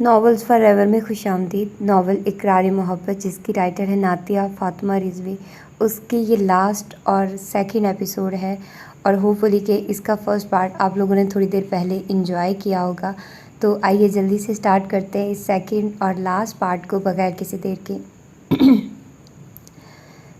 Novels forever में खुशामदीद। Novel इकरार मोहब्बत, जिसकी राइटर है नातिया फ़ातिमा रिज़वी, उसकी ये लास्ट और सेकंड एपिसोड है और होपफुली कि इसका फर्स्ट पार्ट आप लोगों ने थोड़ी देर पहले इंजॉय किया होगा। तो आइए जल्दी से स्टार्ट करते हैं इस सेकंड और लास्ट पार्ट को बगैर किसी देर के।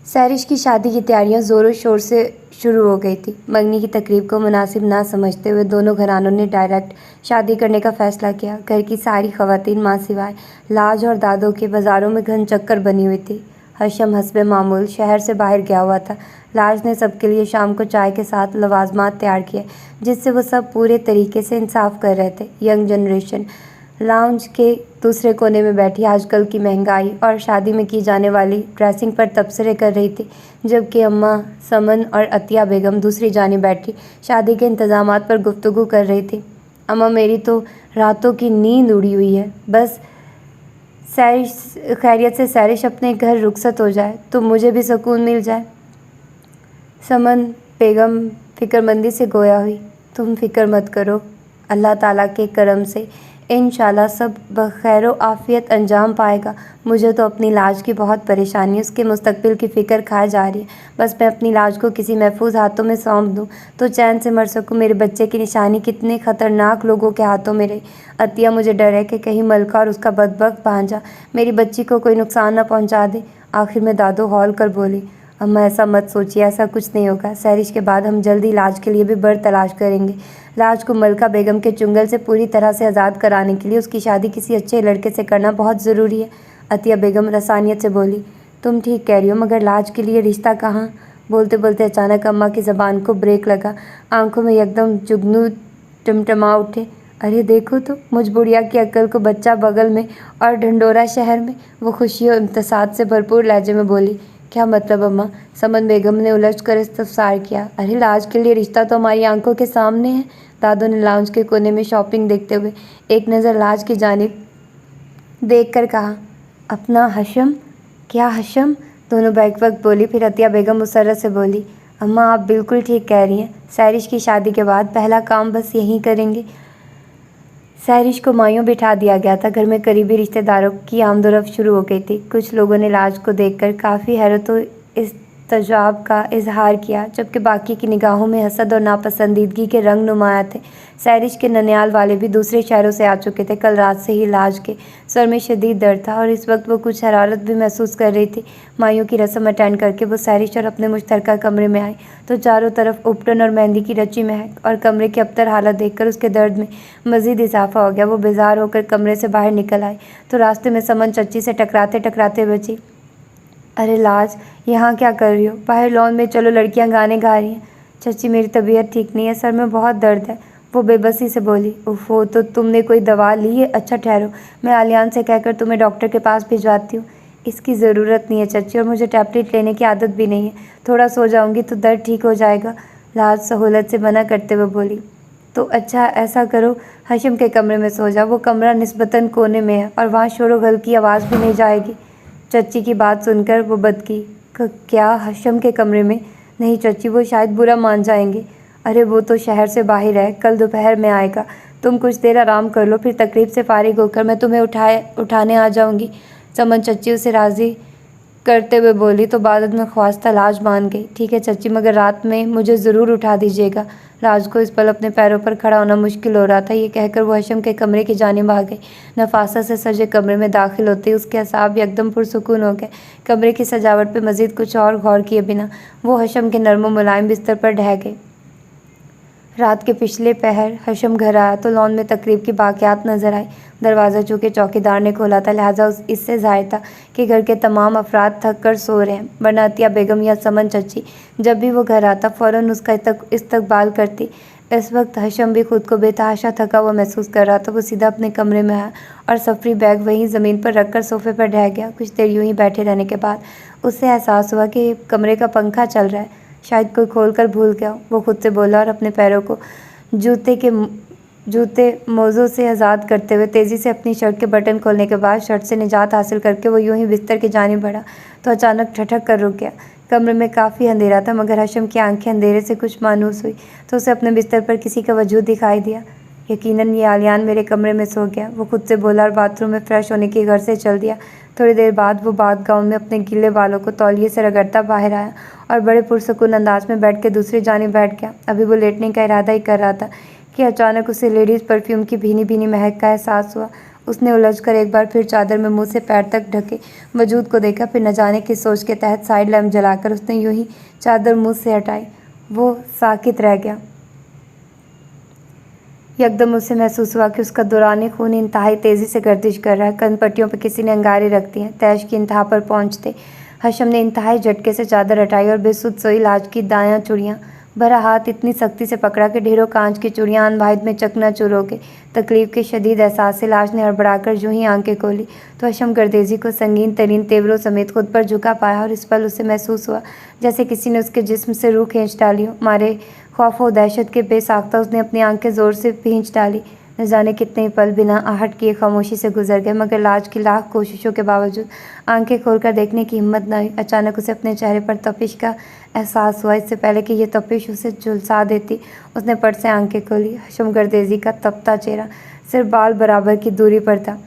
सैरिश की शादी की तैयारियां ज़ोरों शोर से शुरू हो गई थी। मंगनी की तकरीब को मुनासिब ना समझते हुए दोनों घरानों ने डायरेक्ट शादी करने का फ़ैसला किया। घर की सारी ख़वातीन माँ सिवाय लाज और दादों के बाज़ारों में घन चक्कर बनी हुई थी। हशम हस्बे मामूल शहर से बाहर गया हुआ था। लाज ने सबके लिए शाम को चाय के साथ लवाजमात तैयार किए, जिससे वो सब पूरे तरीके से इंसाफ कर रहे थे। यंग जनरेशन लाउंज के दूसरे कोने में बैठी आजकल की महंगाई और शादी में की जाने वाली ड्रेसिंग पर तबसरे कर रही थी, जबकि अम्मा समन और अतिया बेगम दूसरी जानिब बैठी शादी के इंतज़ामात पर गुफ्तगू कर रही थी। अम्मा, मेरी तो रातों की नींद उड़ी हुई है। बस खैरियत से सैरिश अपने घर रुखसत हो जाए तो मुझे भी सुकून मिल जाए। समन बेगम फ़िक्रमंदी से गोया हुई। तुम फ़िक्र मत करो, अल्लाह ताला के करम से इंशाल्लाह सब बखैर आफ़ियत अंजाम पाएगा। मुझे तो अपनी लाज की बहुत परेशानी, उसके मुस्तकबिल की फ़िक्र खाए जा रही है। बस मैं अपनी लाज को किसी महफूज हाथों में सौंप दूँ तो चैन से मर सकूँ। मेरे बच्चे की निशानी कितने ख़तरनाक लोगों के हाथों में रही। अतिया, मुझे डर है कि कहीं मलका और उसका बदबख्त भांजा मेरी बच्ची को कोई नुकसान न पहुँचा दे। आखिर में दादो हौल कर बोली, अम्मा ऐसा मत सोचिए, ऐसा कुछ नहीं होगा। सैरिश के बाद हम जल्दी लाज के लिए भी बर तलाश करेंगे। लाज को मलका बेगम के चुंगल से पूरी तरह से आज़ाद कराने के लिए उसकी शादी किसी अच्छे लड़के से करना बहुत ज़रूरी है। अतिया बेगम रसानियत से बोली, तुम ठीक कह रही हो, मगर लाज के लिए रिश्ता कहाँ? बोलते बोलते अचानक अम्मा की ज़बान को ब्रेक लगा। आंखों में एकदम जुगनू टमटमा उठे। अरे देखो तो, मुझ बुढ़िया की अक्ल को बच्चा बगल में और ढंडोरा शहर में। वो खुशी और इम्तिसाद से भरपूर लहजे में बोली, क्या मतलब अम्मा? समन बेगम ने उलझ कर इस्तफसार किया। अरे लाज के लिए रिश्ता तो हमारी आंखों के सामने है। दादो ने लाउंज के कोने में शॉपिंग देखते हुए एक नज़र लाज की जानिब देख कर कहा, अपना हशम? क्या हशम? दोनों बैक वक्त बोली। फिर अतिया बेगम मुसर्रत से बोली, अम्मा आप बिल्कुल ठीक कह रही हैं। सैरिश की शादी के बाद पहला काम बस यही करेंगे। सैरिश को मायूं बिठा दिया गया था। घर में करीबी रिश्तेदारों की आमदोरफ्त शुरू हो गई थी। कुछ लोगों ने लाज को देखकर काफ़ी हैरत व इस्तजाब का इजहार किया, जबकि बाकी की निगाहों में हसद और नापसंदीदगी के रंग नुमाया थे। सैरिश के ननियाल वाले भी दूसरे शहरों से आ चुके थे। कल रात से ही लाज के सर में शदीद दर्द था और इस वक्त वो कुछ हरारत भी महसूस कर रही थी। मायूं की रस्म अटेंड करके वो सैरिश और अपने मुश्तरका कमरे में आई तो चारों तरफ उपटन और मेहंदी की रची महक और कमरे की अबतर हालत देखकर उसके दर्द में मज़ीद इजाफा हो गया। वो बेजार होकर कमरे से बाहर निकल आई तो रास्ते में समन चच्ची से टकराते टकराते बची, अरे लाज, यहाँ क्या कर रही हो? बाहर लॉन में चलो, लड़कियाँ गाने गा रही हैं। चच्ची, मेरी तबीयत ठीक नहीं है, सर में बहुत दर्द है। वो बेबसी से बोली। उफ़ो, तो तुमने कोई दवा ली है? अच्छा ठहरो, मैं आलियान से कहकर तुम्हें डॉक्टर के पास भिजवाती हूँ। इसकी ज़रूरत नहीं है चच्ची, और मुझे टैबलेट लेने की आदत भी नहीं है। थोड़ा सो जाऊँगी तो दर्द ठीक हो जाएगा। लाज सहूलत से मना करते हुए बोली। तो अच्छा ऐसा करो, हशम के कमरे में सो जाओ। वो कमरा निस्बतन कोने में है और वहाँ शोर गल की आवाज़ भी नहीं जाएगी। चच्ची की बात सुनकर वो बदकी, क्या हशम के कमरे में? नहीं चच्ची, वो शायद बुरा मान जाएंगे। अरे वो तो शहर से बाहर है, कल दोपहर में आएगा। तुम कुछ देर आराम कर लो, फिर तकरीब से फारिग होकर मैं तुम्हें उठाने आ जाऊंगी। समन चच्ची उसे राज़ी करते हुए बोली तो बाद में ख्वास्ता लाज मान गई। ठीक है चच्ची, मगर रात में मुझे ज़रूर उठा दीजिएगा। लाज को इस पल अपने पैरों पर खड़ा होना मुश्किल हो रहा था। ये कहकर वो हशम के कमरे की जानिब आ गई। नफासा से सजे कमरे में दाखिल होते ही उसके असाब एकदम पुरसुकून हो गए। कमरे की सजावट पर मज़ीद कुछ और गौर किए बिना वो हशम के नर्म मुलायम बिस्तर पर ढह गए। रात के पिछले पहर हशम घर आया तो लॉन में तकरीब की बाक़ियात नज़र आई। दरवाज़ा चूँकि चौकीदार ने खोला था, लिहाजा इससे ज़ाहिर था कि घर के तमाम अफराद थक कर सो रहे हैं, वरना अतिया बेगम या समन चच्ची जब भी वो घर आता फ़ौरन उसका इस्तकबाल करती। इस वक्त हशम भी खुद को बेतहाशा थका हुआ महसूस कर रहा था। वो सीधा अपने कमरे में आया और सफरी बैग वहीं ज़मीन पर रखकर सोफ़े पर ढह गया। कुछ देर यूँ ही बैठे रहने के बाद उससे एहसास हुआ कि कमरे का पंखा चल रहा है। शायद कोई खोल कर भूल गया, वो खुद से बोला और अपने पैरों को जूते मोज़ों से आज़ाद करते हुए तेज़ी से अपनी शर्ट के बटन खोलने के बाद शर्ट से निजात हासिल करके वो यूं ही बिस्तर की जानिब बढ़ा तो अचानक ठठक कर रुक गया। कमरे में काफ़ी अंधेरा था, मगर हशम की आंखें अंधेरे से कुछ मायूस हुई तो उसे अपने बिस्तर पर किसी का वजूद दिखाई दिया। यकीनन ये आलियान मेरे कमरे में सो गया, वो खुद से बोला और बाथरूम में फ्रेश होने के घर से चल दिया। थोड़ी देर बाद वो बाथ गाउन में अपने गीले बालों को तौलिए से रगड़ता बाहर आया और बड़े पुरसुकून अंदाज में बेड के दूसरी जानिब बैठ गया। अभी वो लेटने का इरादा ही कर रहा था कि अचानक उसे लेडीज़ परफ्यूम की भीनी भीनी महक का एहसास हुआ। उसने उलझकर एक बार फिर चादर में मुंह से पैर तक ढके वजूद को देखा। फिर न जाने किस सोच के तहत साइड लैम्प जलाकर उसने यूं ही चादर मुंह से हटाई। वो साकित रह गया। यकदम उसे महसूस हुआ कि उसका दौरानी खून इंतहाई तेज़ी से गर्दिश कर रहा है। कनपट्टियों पर किसी ने अंगारे रख दिए। तैश की इंतहा पर पहुंचते हशम ने इंतहाई झटके से चादर हटाई और बेसुध सोई लाज की दायां चूड़ियाँ भरा हाथ इतनी सख्ती से पकड़ा कि ढेरों कांच की चूड़ियाँ अनवाहिद में चकनाचूर हो गई। तकलीफ के शदीद एहसास से लाज ने हड़बड़ाकर यूं ही आंखें खोली तो हशम गर्देजी को संगीन तरीन तेवरों समेत खुद पर झुका पाया और इस पल उसे महसूस हुआ जैसे किसी ने उसके जिस्म से रूह खींच डाली हो। मारे खौफ व दहशत के बेसाख्ता उसने अपनी आंखें जोर से भींच डाली। न जाने कितने ही पल बिना आहट किए खामोशी से गुजर गए, मगर लाज की लाख कोशिशों के बावजूद आंखें खोलकर देखने की हिम्मत न हुई। अचानक उसे अपने चेहरे पर तपिश का एहसास हुआ। इससे पहले कि यह तपिश उसे झुलसा देती, उसने पट से आंखें खोली। हशम गर्देजी का तपता चेहरा सिर्फ बाल बराबर की दूरी पर था।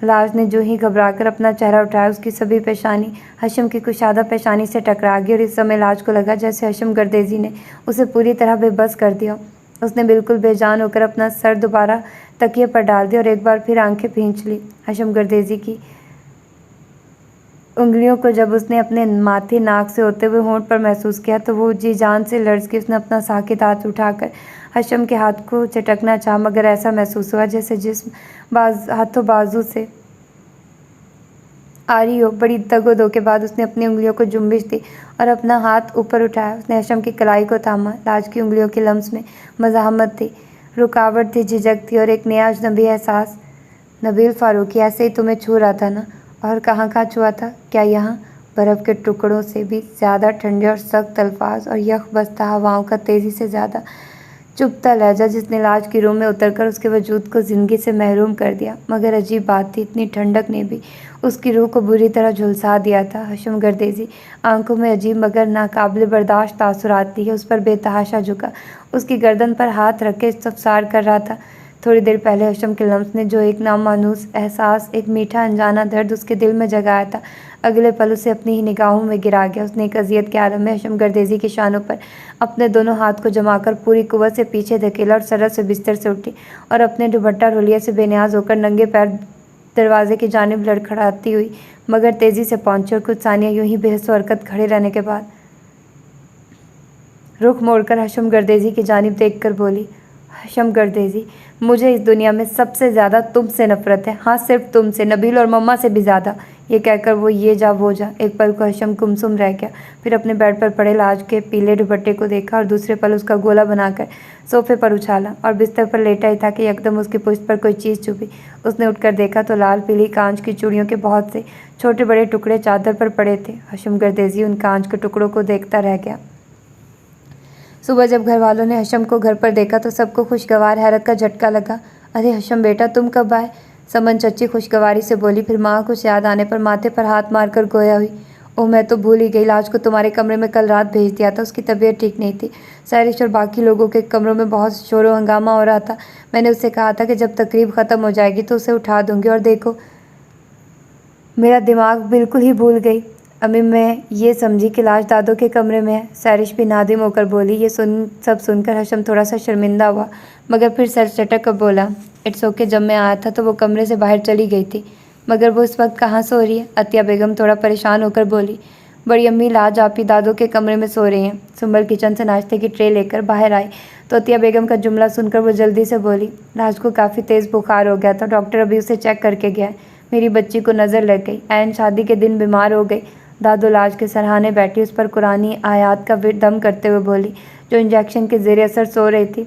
लाज ने जो ही घबराकर अपना चेहरा उठाया, उसकी सभी पेशानी हशम की कुशादा पेशानी से टकरा गई और इस समय लाज को लगा जैसे हशम गर्देजी ने उसे पूरी तरह बेबस कर दिया। उसने बिल्कुल बेजान होकर अपना सर दोबारा तकिए पर डाल दिया और एक बार फिर आंखें भींच ली। हशम गर्देजी की उंगलियों को जब उसने अपने माथे नाक से होते हुए होंठ पर महसूस किया तो वो जी जान से लर्ज के उसने अपना साकित हाथ उठाकर हशम के हाथ को चटकना चाहा, मगर ऐसा महसूस हुआ जैसे जिस्म हाथों बाजू से आ रही हो। बड़ी दगोदो के बाद उसने अपनी उंगलियों को जुम्बिश दी और अपना हाथ ऊपर उठाया। उसने हशम की कलाई को थामा। लाज की उंगलियों के लम्स में मज़ाहमत थी, रुकावट थी, झिझक थी और एक नया अजनबी एहसास। नबील फ़ारूकी ऐसे ही तुम्हें छू रहा था ना? और कहाँ छुआ था? क्या यहाँ? बर्फ़ के टुकड़ों से भी ज़्यादा ठंडे और सख्त अल्फाज और यख बसता हवाओं का तेज़ी से ज़्यादा चुभता लहजा जिसने लाज की रूह में उतरकर उसके वजूद को ज़िंदगी से महरूम कर दिया। मगर अजीब बात थी, इतनी ठंडक ने भी उसकी रूह को बुरी तरह झुलसा दिया था। हशम गर्देजी आंखों में अजीब मगर नाकाबिल बर्दाश्त तासुरात लिए उस पर बेतहाशा झुका, उसकी गर्दन पर हाथ रख के इस्तफसार कर रहा था। थोड़ी देर पहले हशम के लम्स ने जो एक नामानूस एहसास, एक मीठा अनजाना दर्द उसके दिल में जगाया था, अगले पल उसे अपनी ही निगाहों में गिरा गया। उसने एक अजियत के आलम में हशम गर्देजी की शानों पर अपने दोनों हाथ को जमाकर पूरी कुव्वत से पीछे धकेला और सरत से बिस्तर से उठी और अपने दुपट्टा रोलिया से बेनियाज होकर नंगे पैर दरवाजे की जानिब लड़खड़ाती हुई मगर तेज़ी से पहुंची और कुछ सानिया यूं ही बेहस हरकत खड़े रहने के बाद रुख मोड़कर हशम गर्देजी की जानिब देखकर बोली, हशम गर्देजी, मुझे इस दुनिया में सबसे ज़्यादा तुमसे नफ़रत है। हाँ, सिर्फ तुमसे, नबील और मम्मा से भी ज़्यादा। ये कहकर वो ये जा वो जा। एक पल को हशम गुमसुम रह गया, फिर अपने बेड पर पड़े लाज के पीले दुपट्टे को देखा और दूसरे पल उसका गोला बनाकर सोफे पर उछाला और बिस्तर पर लेटा ही था कि एकदम उसकी पुश्त पर कोई चीज़ चुभी। उसने उठकर देखा तो लाल पीली कांच की चूड़ियों के बहुत से छोटे बड़े टुकड़े चादर पर पड़े थे। हशम गर्देजी उन कांच के टुकड़ों को देखता रह गया। सुबह जब घर वालों ने हशम को घर पर देखा तो सबको खुशगवार हैरत का झटका लगा। अरे हशम बेटा, तुम कब आए? समन चच्ची खुशगवारी से बोली। फिर माँ कुछ याद आने पर माथे पर हाथ मारकर गोया हुई। ओह, मैं तो भूल ही गई, लाज को तुम्हारे कमरे में कल रात भेज दिया था, उसकी तबीयत ठीक नहीं थी। सैरिश और बाकी लोगों के कमरों में बहुत शोर हंगामा हो रहा था। मैंने उससे कहा था कि जब तकरीब ख़त्म हो जाएगी तो उसे उठा दूंगी, और देखो मेरा दिमाग बिल्कुल ही भूल गई। अम्मी, मैं ये समझी कि लाश दादो के कमरे में है। सैरिश भी नादिम होकर बोली। ये सब सुनकर हशम थोड़ा सा शर्मिंदा हुआ, मगर फिर सर चटक कर बोला, इट्स ओके, जब मैं आया था तो वो कमरे से बाहर चली गई थी, मगर वो इस वक्त कहाँ सो रही है? अतिया बेगम थोड़ा परेशान होकर बोली। बड़ी अम्मी, लाज आपी दादो के कमरे में सो रही हैं। सुंबल किचन से नाश्ते की ट्रे लेकर बाहर आई तो अतिया बेगम का जुमला सुनकर वो जल्दी से बोली, लाज को काफ़ी तेज़ बुखार हो गया था, डॉक्टर अभी उसे चेक करके गया है। मेरी बच्ची को नज़र लग गई, ऐन शादी के दिन बीमार हो गई। दादो लाज के सरहाने बैठी उस पर कुरानी आयात का दम करते हुए बोली, जो इंजेक्शन के ज़ेरे असर सो रही थी।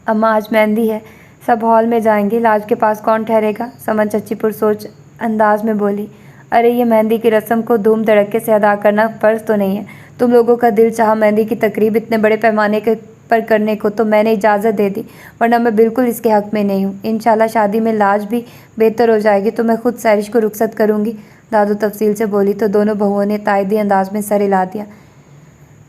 अम्मा, आज मेहंदी है, सब हॉल में जाएंगे, लाज के पास कौन ठहरेगा? समन चच्ची पुरसोच अंदाज में बोली। अरे, ये मेहंदी की रस्म को धूम धड़के से अदा करना फ़र्ज़ तो नहीं है। तुम लोगों का दिल चाहा मेहंदी की तकरीब इतने बड़े पैमाने पर करने को तो मैंने इजाज़त दे दी, वरना मैं बिल्कुल इसके हक़ में नहीं हूँ। इंशाल्लाह शादी में लाज भी बेहतर हो जाएगी तो मैं खुद सैरिश को रुखसत करूँगी। दादू तफसील से बोली तो दोनों बहुओं ने तायदी अंदाज में सर हिला दिया।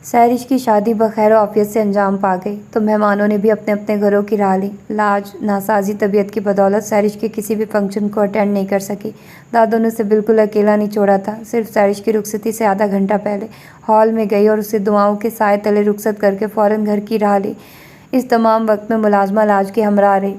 सैरिश की शादी बखैर आफियत से अंजाम पा गई तो मेहमानों ने भी अपने अपने घरों की राह ली। लाज नासाजी तबीयत की बदौलत सैरिश के किसी भी फंक्शन को अटेंड नहीं कर सकी। दादों ने उसे बिल्कुल अकेला नहीं छोड़ा था। सिर्फ सैरिश की रुखसती से आधा घंटा पहले हॉल में गई और उसे दुआओं के साए तले रुखसत करके फ़ौरन घर की राह ली। इस तमाम वक्त में मुलाजमा लाज के हमरा रही।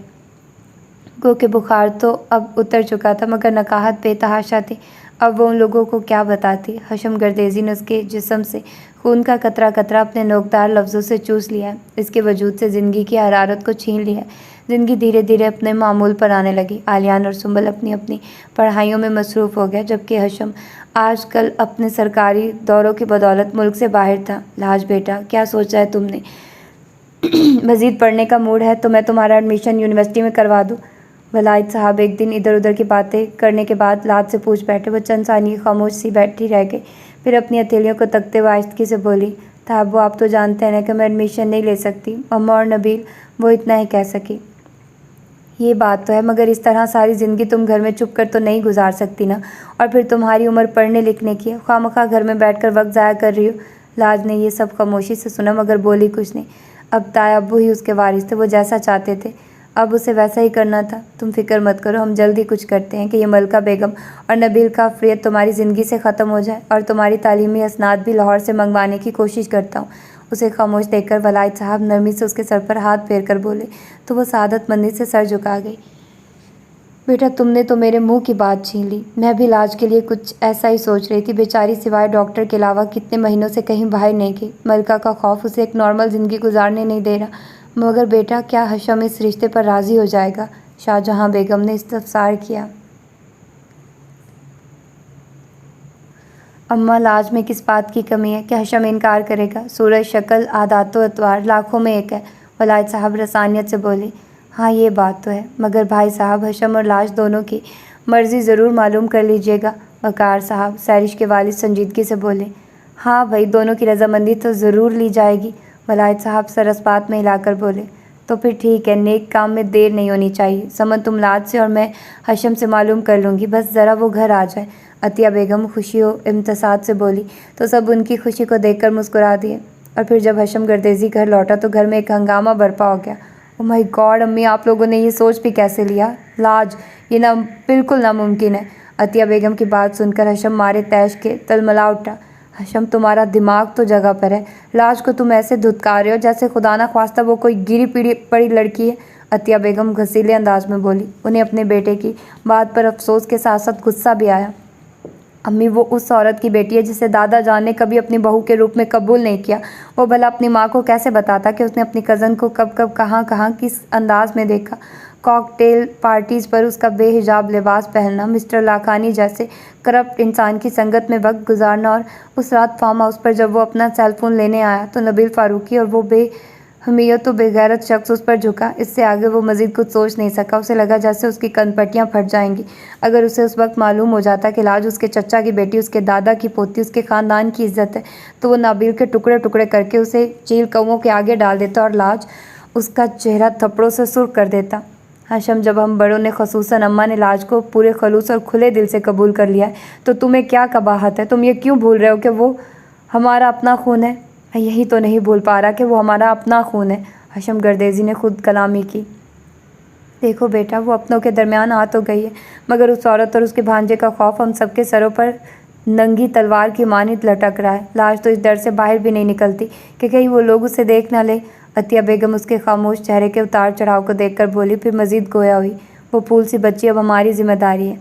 गो के बुखार तो अब उतर चुका था मगर नकाहत बेतहाशा थी। अब वो उन लोगों को क्या बताती। हशम गर्देजी ने उसके जिस्म से खून का कतरा कतरा अपने नोकदार लफ्ज़ों से चूस लिया है। इसके वजूद से ज़िंदगी की हरारत को छीन लिया है। ज़िंदगी धीरे धीरे अपने मामूल पर आने लगी। आलियान और सुंबल अपनी अपनी पढ़ाइयों में मसरूफ़ हो गया जबकि हशम आजकल अपने सरकारी दौरों की बदौलत मुल्क से बाहर था। लाज बेटा, क्या सोचा है तुमने? मज़ीद पढ़ने का मूड है तो मैं तुम्हारा एडमिशन यूनिवर्सिटी में करवा दूँ। वलायत साहब एक दिन इधर उधर की बातें करने के बाद लाज से पूछ बैठे। वो चंद सानी खामोश सी बैठी रह गई, फिर अपनी हथेलियों को तकते हुए आहिस्तगी से बोली, ताबो आप तो जानते हैं ना कि मैं एडमिशन नहीं ले सकती। अम्मा और नबील वो इतना ही कह सकी। ये बात तो है मगर इस तरह सारी ज़िंदगी तुम घर में चुप कर तो नहीं गुजार सकती ना। और फिर तुम्हारी उम्र पढ़ने लिखने की है, खामखा घर में बैठकर वक्त ज़ाया कर रही हो। लाज ने ये सब खामोशी से सुना मगर बोली कुछ नहीं। अब ताया अब्बू ही उसके वारिस थे, वो जैसा चाहते थे अब उसे वैसा ही करना था। तुम फिक्र मत करो, हम जल्दी कुछ करते हैं कि ये मलका बेगम और नबील का अफरियत तुम्हारी ज़िंदगी से ख़त्म हो जाए और तुम्हारी तालीमी असनाद भी लाहौर से मंगवाने की कोशिश करता हूँ। उसे खामोश देखकर वलायत साहब नरमी से उसके सर पर हाथ फेर कर बोले तो वो सादतमंदी से सर झुका गई। बेटा, तुमने तो मेरे मुंह की बात छीन ली। मैं भी इलाज के लिए कुछ ऐसा ही सोच रही थी। बेचारी सिवाय डॉक्टर के अलावा कितने महीनों से कहीं बाहर नहीं गई। मलका का खौफ उसे एक नॉर्मल ज़िंदगी गुजारने नहीं दे रहा। मगर बेटा, क्या हशम इस रिश्ते पर राज़ी हो जाएगा? शाहजहां बेगम ने इस्तफसार किया। अम्मा, लाज में किस बात की कमी है कि हशम इनकार करेगा? सूरज, शक्ल, आदात व अतवार लाखों में एक है। वलायत साहब रसानियत से बोली। हाँ, ये बात तो है मगर भाई साहब, हशम और लाज दोनों की मर्ज़ी ज़रूर मालूम कर लीजिएगा। वकार साहब सैरिश के वालिद संजीदगी से बोले। हाँ भाई, दोनों की रजामंदी तो ज़रूर ली जाएगी। वलायत साहब सरसबात में हिलाकर बोले। तो फिर ठीक है, नेक काम में देर नहीं होनी चाहिए। समन तुम लाज से और मैं हशम से मालूम कर लूँगी, बस ज़रा वो घर आ जाए। अतिया बेगम खुशी व इम्तसाद से बोली तो सब उनकी खुशी को देखकर मुस्कुरा दिए। और फिर जब हशम गर्देजी घर लौटा तो घर में एक हंगामा बरपा हो गया। ओह माय गॉड अम्मी, आप लोगों ने ये सोच भी कैसे लिया? लाज, ये ना बिल्कुल नामुमकिन है। अतिया बेगम की बात सुनकर हशम मारे तैश के तलमला उठा। हशम, तुम्हारा दिमाग तो जगह पर है। लाज को तुम ऐसे धुतकार रहे हो जैसे खुदा ना ख्वास्ता वो कोई गिरी पीड़ी पड़ी लड़की है। अतिया बेगम घसीले अंदाज में बोली। उन्हें अपने बेटे की बात पर अफसोस के साथ साथ गुस्सा भी आया। अम्मी, वो उस औरत की बेटी है जिसे दादा जान ने कभी अपनी बहू के रूप में कबूल नहीं किया। वो भला अपनी माँ को कैसे बताता कि उसने अपनी कज़न को कब कब कहाँ कहाँ किस अंदाज में देखा। कॉकटेल पार्टीज़ पर उसका बेहिजाब लिबास पहनना, मिस्टर लाखानी जैसे करप्ट इंसान की संगत में वक्त गुजारना और उस रात फार्म हाउस पर जब वो अपना सेलफोन लेने आया तो नबील फ़ारूकी और वो बेहमियत तो बेगैरत शख्स उस पर झुका। इससे आगे वो मज़ीद कुछ सोच नहीं सका। उसे लगा जैसे उसकी कनपट्टियाँ फट जाएंगी। अगर उसे उस वक्त मालूम हो जाता कि लाज उसके चचा की बेटी, उसके दादा की पोती, उसके ख़ानदान की इज्जत है तो वो नाबिल के टुकड़े टुकड़े करके उसे चील कौवों के आगे डाल देता और लाज उसका चेहरा थप्पड़ों से सुर्ख कर देता। हशम, जब हम बड़ों ने, खसूसन अम्मा ने लाज को पूरे खलूस और खुले दिल से कबूल कर लिया है तो तुम्हें क्या कबाहत है? तुम ये क्यों भूल रहे हो कि वो हमारा अपना खून है? मैं यही तो नहीं भूल पा रहा कि वो हमारा अपना खून है। हशम गर्देजी ने खुद कलामी की। देखो बेटा, वो अपनों के दरमियान आ तो गई है मगर उस औरत और उसके भांजे का खौफ हम सबके सरों पर नंगी तलवार की मानित लटक रहा है। लाज तो इस डर से बाहर भी नहीं निकलती कि कहीं वो लोग उसे देख ना ले। अतिया बेगम उसके खामोश चेहरे के उतार चढ़ाव को देखकर बोली, फिर मज़ीद गोया हुई। वो फूल सी बच्ची अब हमारी जिम्मेदारी है।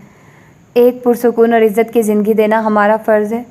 एक पुरसुकून और इज़्ज़त की ज़िंदगी देना हमारा फ़र्ज़ है।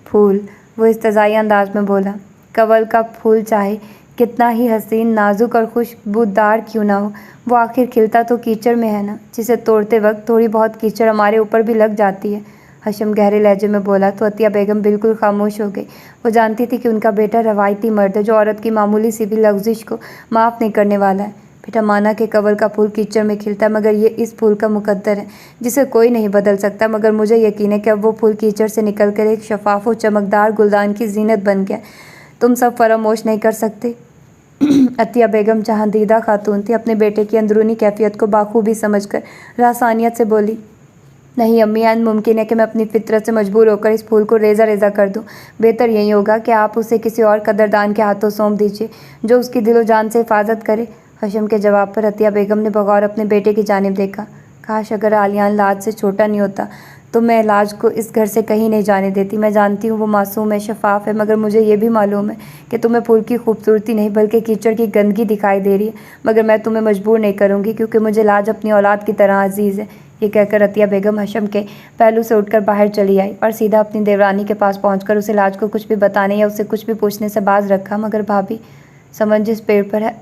फूल, वो इस्तज़ाई अंदाज में बोला। कवल का फूल चाहे कितना ही हसीन, नाजुक और खुशबूदार क्यों ना हो, वो आखिर खिलता तो कीचड़ में है ना, जिसे तोड़ते वक्त थोड़ी बहुत कीचड़ हमारे ऊपर भी लग जाती है। हशम गहरे लहजे में बोला तो अतिया बेगम बिल्कुल खामोश हो गई। वो जानती थी कि उनका बेटा रवायती मर्द है जो औरत की मामूली सी भी लफ्ज़िश को माफ़ नहीं करने वाला है। बेटा, माना कि कवल का फूल कीचड़ में खिलता है मगर ये इस फूल का मुकद्दर है जिसे कोई नहीं बदल सकता। मगर मुझे यकीन है कि अब वो फूल कीचड़ से निकलकर एक शफाफ और चमकदार गुलदान की जीनत बन गया। तुम सब फरामोश नहीं कर सकते। अतिया बेगम जहांदीदा खातून थी, अपने बेटे की अंदरूनी कैफियत को बाखूबी समझकर रासानियत से बोली। नहीं अम्मी, मुमकिन है कि मैं अपनी फितरत से मजबूर होकर इस फूल को रेज़ा रेज़ा कर दूं। बेहतर यही होगा कि आप उसे किसी और कदरदान के हाथों सौंप दीजिए जो उसकी दिलो जान से हिफाजत करे। हशम के जवाब पर अतिया बेगम ने बगौर अपने बेटे की जानिब देखा। काश अगर आलियान लाज से छोटा नहीं होता तो मैं लाज को इस घर से कहीं नहीं जाने देती। मैं जानती हूँ वो मासूम है, शफाफ है, मगर मुझे ये भी मालूम है कि तुम्हें फूल की खूबसूरती नहीं बल्कि कीचड़ की गंदगी दिखाई दे रही है। मगर मैं तुम्हें मजबूर नहीं करूँगी क्योंकि मुझे लाज अपनी औलाद की तरह अजीज़ है। ये कहकर अतिया बेगम हशम के पहलू से उठकर बाहर चली आई और सीधा अपनी देवरानी के पास पहुंचकर उसे लाज को कुछ भी बताने या उसे कुछ भी पूछने से बाज रखा। मगर भाभी, समझ जिस पेड़ पर है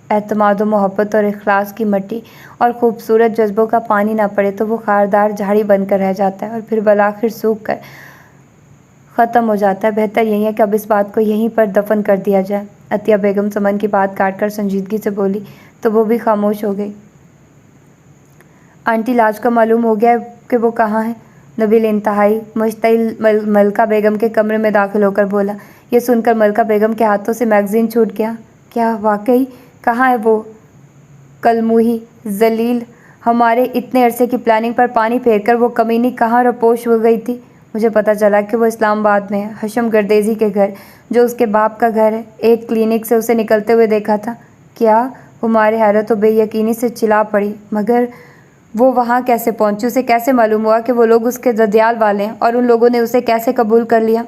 एतमाद व मोहब्बत और इखलास की मट्टी और ख़ूबसूरत जज्बों का पानी ना पड़े तो वो खारदार झाड़ी बनकर रह जाता है और फिर बलाखिर सूख कर ख़त्म हो जाता है। बेहतर यही है कि अब इस बात को यहीं पर दफन कर दिया जाए। अतिया बेगम समन की बात काटकर संजीदगी से बोली तो वो भी खामोश हो गई। आंटी, लाज का मालूम हो गया कि वो कहाँ है? नबील इंतहाई मुश्तिल मलका बेगम के कमरे में दाखिल होकर बोला। ये सुनकर मलका बेगम के हाथों से मैगज़ीन छूट गया। क्या वाकई? कहाँ है वो कलमुही जलील? हमारे इतने अरसे की प्लानिंग पर पानी फेरकर वो कमीनी कहाँ रपोश हो गई थी? मुझे पता चला कि वो इस्लामाबाद में है, हशम गर्देजी के घर, जो उसके बाप का घर है। एक क्लिनिक से उसे निकलते हुए देखा था। क्या? हमारे हैरत व बेयकीनी से चिल्ला पड़ी। मगर वो वहाँ कैसे पहुँची? उसे कैसे मालूम हुआ कि वो लोग उसके ददियाल वाले हैं? और उन लोगों ने उसे कैसे कबूल कर लिया?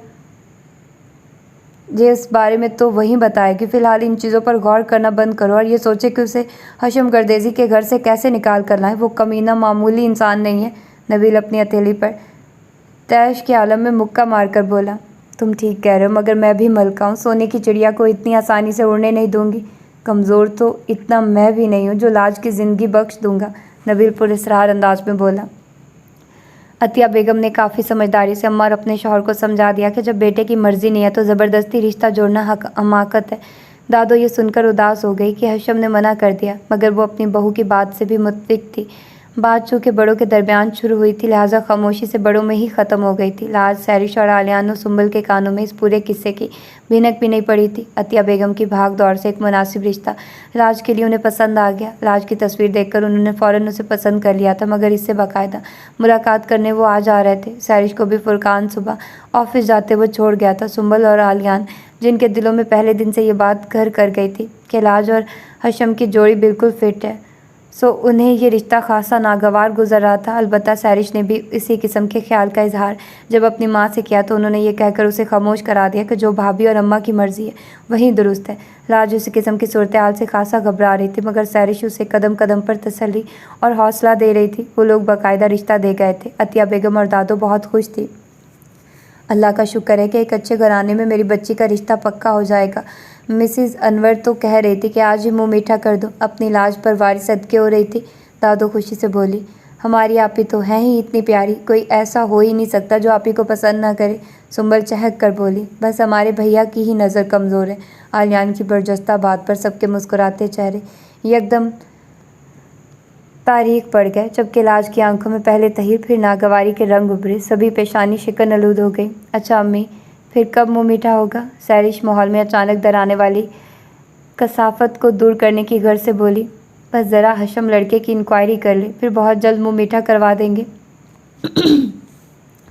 ये इस बारे में तो वही बताएगी। फ़िलहाल इन चीज़ों पर गौर करना बंद करो और ये सोचे कि उसे हशम गर्देजी के घर से कैसे निकाल कर लाएं। वो कमीना मामूली इंसान नहीं है। नबील अपनी हथेली पर तैश के आलम में मुक्का मारकर बोला। तुम ठीक कह रहे हो, मगर मैं भी मलका हूँ। सोने की चिड़िया को इतनी आसानी से उड़ने नहीं दूंगी। कमज़ोर तो इतना मैं भी नहीं हूँ जो लाज की ज़िंदगी बख्श दूंगा, नबील पुरस्कार अंदाज में बोला। अतिया बेगम ने काफ़ी समझदारी से अम्मा और अपने शौहर को समझा दिया कि जब बेटे की मर्ज़ी नहीं है तो ज़बरदस्ती रिश्ता जोड़ना हमाकत है। दादो ये सुनकर उदास हो गई कि हशम ने मना कर दिया, मगर वो अपनी बहू की बात से भी मुत्फिक थी। बात चूँकि बड़ों के दरमियान शुरू हुई थी, लिहाजा खामोशी से बड़ों में ही ख़त्म हो गई थी। लाज, सैरिश और आलियान और सुंबल के कानों में इस पूरे किस्से की भिनक भी नहीं पड़ी थी। अतिया बेगम की भाग दौड़ से एक मुनासिब रिश्ता लाज के लिए उन्हें पसंद आ गया। लाज की तस्वीर देखकर उन्होंने फ़ौरन उसे पसंद कर लिया था, मगर इससे बाकायदा मुलाकात करने वो आ जा रहे थे। सैरिश को भी फुरकान सुबह ऑफिस जाते हुए छोड़ गया था। सुंबल और आलियान, जिनके दिलों में पहले दिन से ये बात घर कर गई थी कि लाज और हशम की जोड़ी बिल्कुल फिट है, सो उन्हें ये रिश्ता खासा नागवार गुजर रहा था। अलबत्ता सैरिश ने भी इसी किस्म के ख्याल का इजहार जब अपनी माँ से किया तो उन्होंने ये कहकर उसे खामोश करा दिया कि जो भाभी और अम्मा की मर्ज़ी है वही दुरुस्त है। लाज उस किस्म की सूरत हाल से खासा घबरा रही थी, मगर सैरिश उसे कदम कदम पर तसल्ली और हौसला दे रही थी। वो लोग बाकायदा रिश्ता दे गए थे। अतिया बेगम और दादो बहुत खुश थी। अल्लाह का शुक्र है कि एक अच्छे घराने में मेरी बच्ची का रिश्ता पक्का हो जाएगा। मिसिज़ अनवर तो कह रही थी कि आज ही मुंह मीठा कर दो। अपनी लाज पर वारी सदके हो रही थी। दादो खुशी से बोली, हमारी आपी तो हैं ही इतनी प्यारी, कोई ऐसा हो ही नहीं सकता जो आपी को पसंद ना करे। सुंबल चहक कर बोली, बस हमारे भैया की ही नज़र कमज़ोर है। आलियान की बरजस्ता बात पर सबके मुस्कुराते चेहरे एकदम तारीख पड़ गए, जबकि लाज की आंखों में पहले तहीर फिर नागवारी के रंग उभरे। सभी पेशानी शिकन आलूद हो गई। अच्छा अम्मी, फिर कब मुंह मीठा होगा? सैरिश माहौल में अचानक दराने वाली कसाफत को दूर करने की गर्ज से बोली। बस ज़रा हशम लड़के की इंक्वायरी कर ले, फिर बहुत जल्द मुंह मीठा करवा देंगे।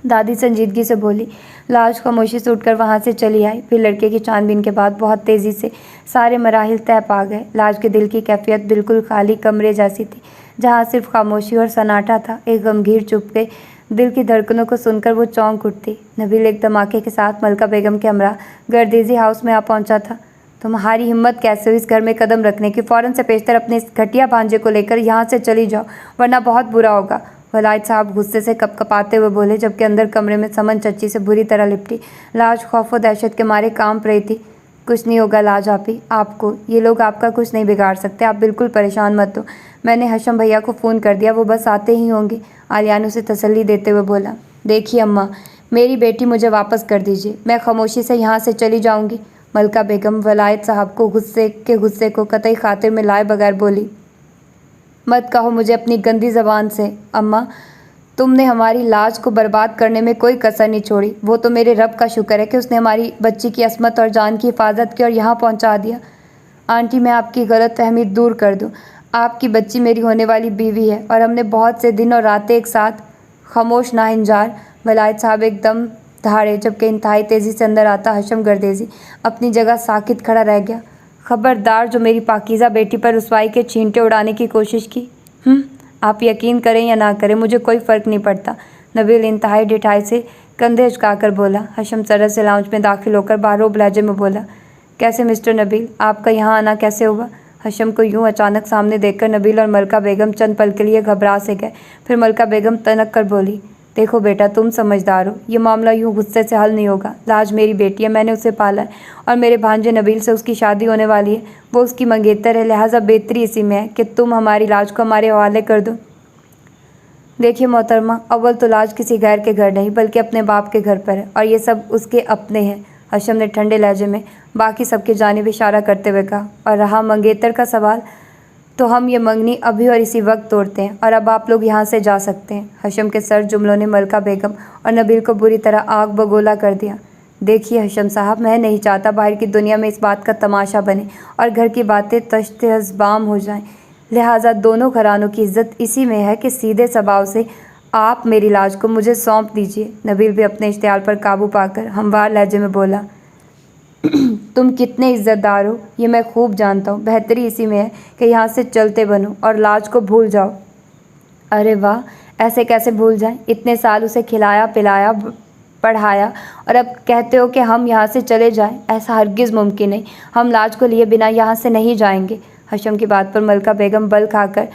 दादी संजीदगी से बोली। लाज खामोशी से उठकर वहाँ से चली आई। फिर लड़के की छानबीन के बाद बहुत तेज़ी से सारे मराहिल तय पा गए। लाज के दिल की कैफियत बिल्कुल खाली कमरे जैसी थी, जहाँ सिर्फ खामोशी और सन्नाटा था। एक गमगीर चुप्पे दिल की धड़कनों को सुनकर वो चौंक उठती। नबील एक धमाके के साथ मलका बेगम के हमरा गर्देजी हाउस में आ पहुंचा था। तुम्हारी हिम्मत कैसे हुई इस घर में कदम रखने की? फ़ौरन से पेशतर अपने इस घटिया भांजे को लेकर यहाँ से चली जाओ, वरना बहुत बुरा होगा। वलायत साहब गुस्से से कपकपाते हुए बोले, जबकि अंदर कमरे में समन चच्ची से बुरी तरह लिपटी। लाज खौफ व दहशत के मारे कांप रही थी। कुछ नहीं होगा लाज आपी, आपको ये लोग आपका कुछ नहीं बिगाड़ सकते, आप बिल्कुल परेशान मत हो। मैंने हशम भैया को फ़ोन कर दिया, वो बस आते ही होंगे। आलियान उसे तसल्ली देते हुए बोला। देखिए अम्मा, मेरी बेटी मुझे वापस कर दीजिए, मैं खामोशी से यहाँ से चली जाऊँगी। मलका बेगम वलायत साहब को गुस्से को कतई खातिर में लाए बगैर बोली। मत कहो मुझे अपनी गंदी ज़बान से अम्मा, तुमने हमारी लाज को बर्बाद करने में कोई कसर नहीं छोड़ी। वो तो मेरे रब का शुक्र है कि उसने हमारी बच्ची की असमत और जान की हिफाजत की और यहाँ पहुँचा दिया। आंटी, मैं आपकी गलतफहमी दूर कर दूँ। आपकी बच्ची मेरी होने वाली बीवी है और हमने बहुत से दिन और रातें एक साथ खामोश नाहिंजार। वलायत साहब एकदम धाड़े, जबकि इंतहाई तेज़ी से अंदर आता हशम गर्देजी अपनी जगह साकित खड़ा रह गया। खबरदार, जो मेरी पाकीज़ा बेटी पर रुसवाई के छींटे उड़ाने की कोशिश की। आप यकीन करें या ना करें, मुझे कोई फ़र्क नहीं पड़ता। नबील इंतहाई ढिठाई से कंधे झुकाकर बोला। हशम सरद से लाउंज में दाखिल होकर बारोब लहजे में बोला, कैसे मिस्टर नबील, आपका यहाँ आना कैसे हुआ? हशम को यूं अचानक सामने देखकर नबील और मलका बेगम चंद पल के लिए घबरा से गए। फिर मलका बेगम तनक कर बोली, देखो बेटा, तुम समझदार हो, ये मामला यूं गुस्से से हल नहीं होगा। लाज मेरी बेटी है, मैंने उसे पाला है और मेरे भांजे नबील से उसकी शादी होने वाली है। वो उसकी मंगेतर है, लिहाजा बेहतरी इसी में है कि तुम हमारी लाज को हमारे हवाले कर दो। देखिए मोहतरमा, अव्वल तो लाज किसी गैर के घर नहीं बल्कि अपने बाप के घर पर है और ये सब उसके अपने हैं। हशम ने ठंडे लहजे में बाकी सबके जानिब इशारा करते हुए कहा, और रहा मंगेतर का सवाल, तो हम ये मंगनी अभी और इसी वक्त तोड़ते हैं और अब आप लोग यहाँ से जा सकते हैं। हशम के सर जुमलों ने मलका बेगम और नबील को बुरी तरह आग बगोला कर दिया। देखिए हशम साहब, मैं नहीं चाहता बाहर की दुनिया में इस बात का तमाशा बने और घर की बातें तश्त-ए-अज़बाम हो जाएं। लिहाजा दोनों घरानों की इज्जत इसी में है कि सीधे स्वभाव से आप मेरी लाज को मुझे सौंप दीजिए। नबील भी अपने इश्तियाल पर काबू पाकर हमवार लहजे में बोला, तुम कितने इज्जतदार हो ये मैं खूब जानता हूँ। बेहतरी इसी में है कि यहाँ से चलते बनो और लाज को भूल जाओ। अरे वाह, ऐसे कैसे भूल जाएं? इतने साल उसे खिलाया पिलाया पढ़ाया और अब कहते हो कि हम यहाँ से चले जाएं? ऐसा हरगिज़ मुमकिन नहीं। हम लाज को लिए बिना यहाँ से नहीं जाएंगे। हशम की बात पर मलका बेगम बल खाकर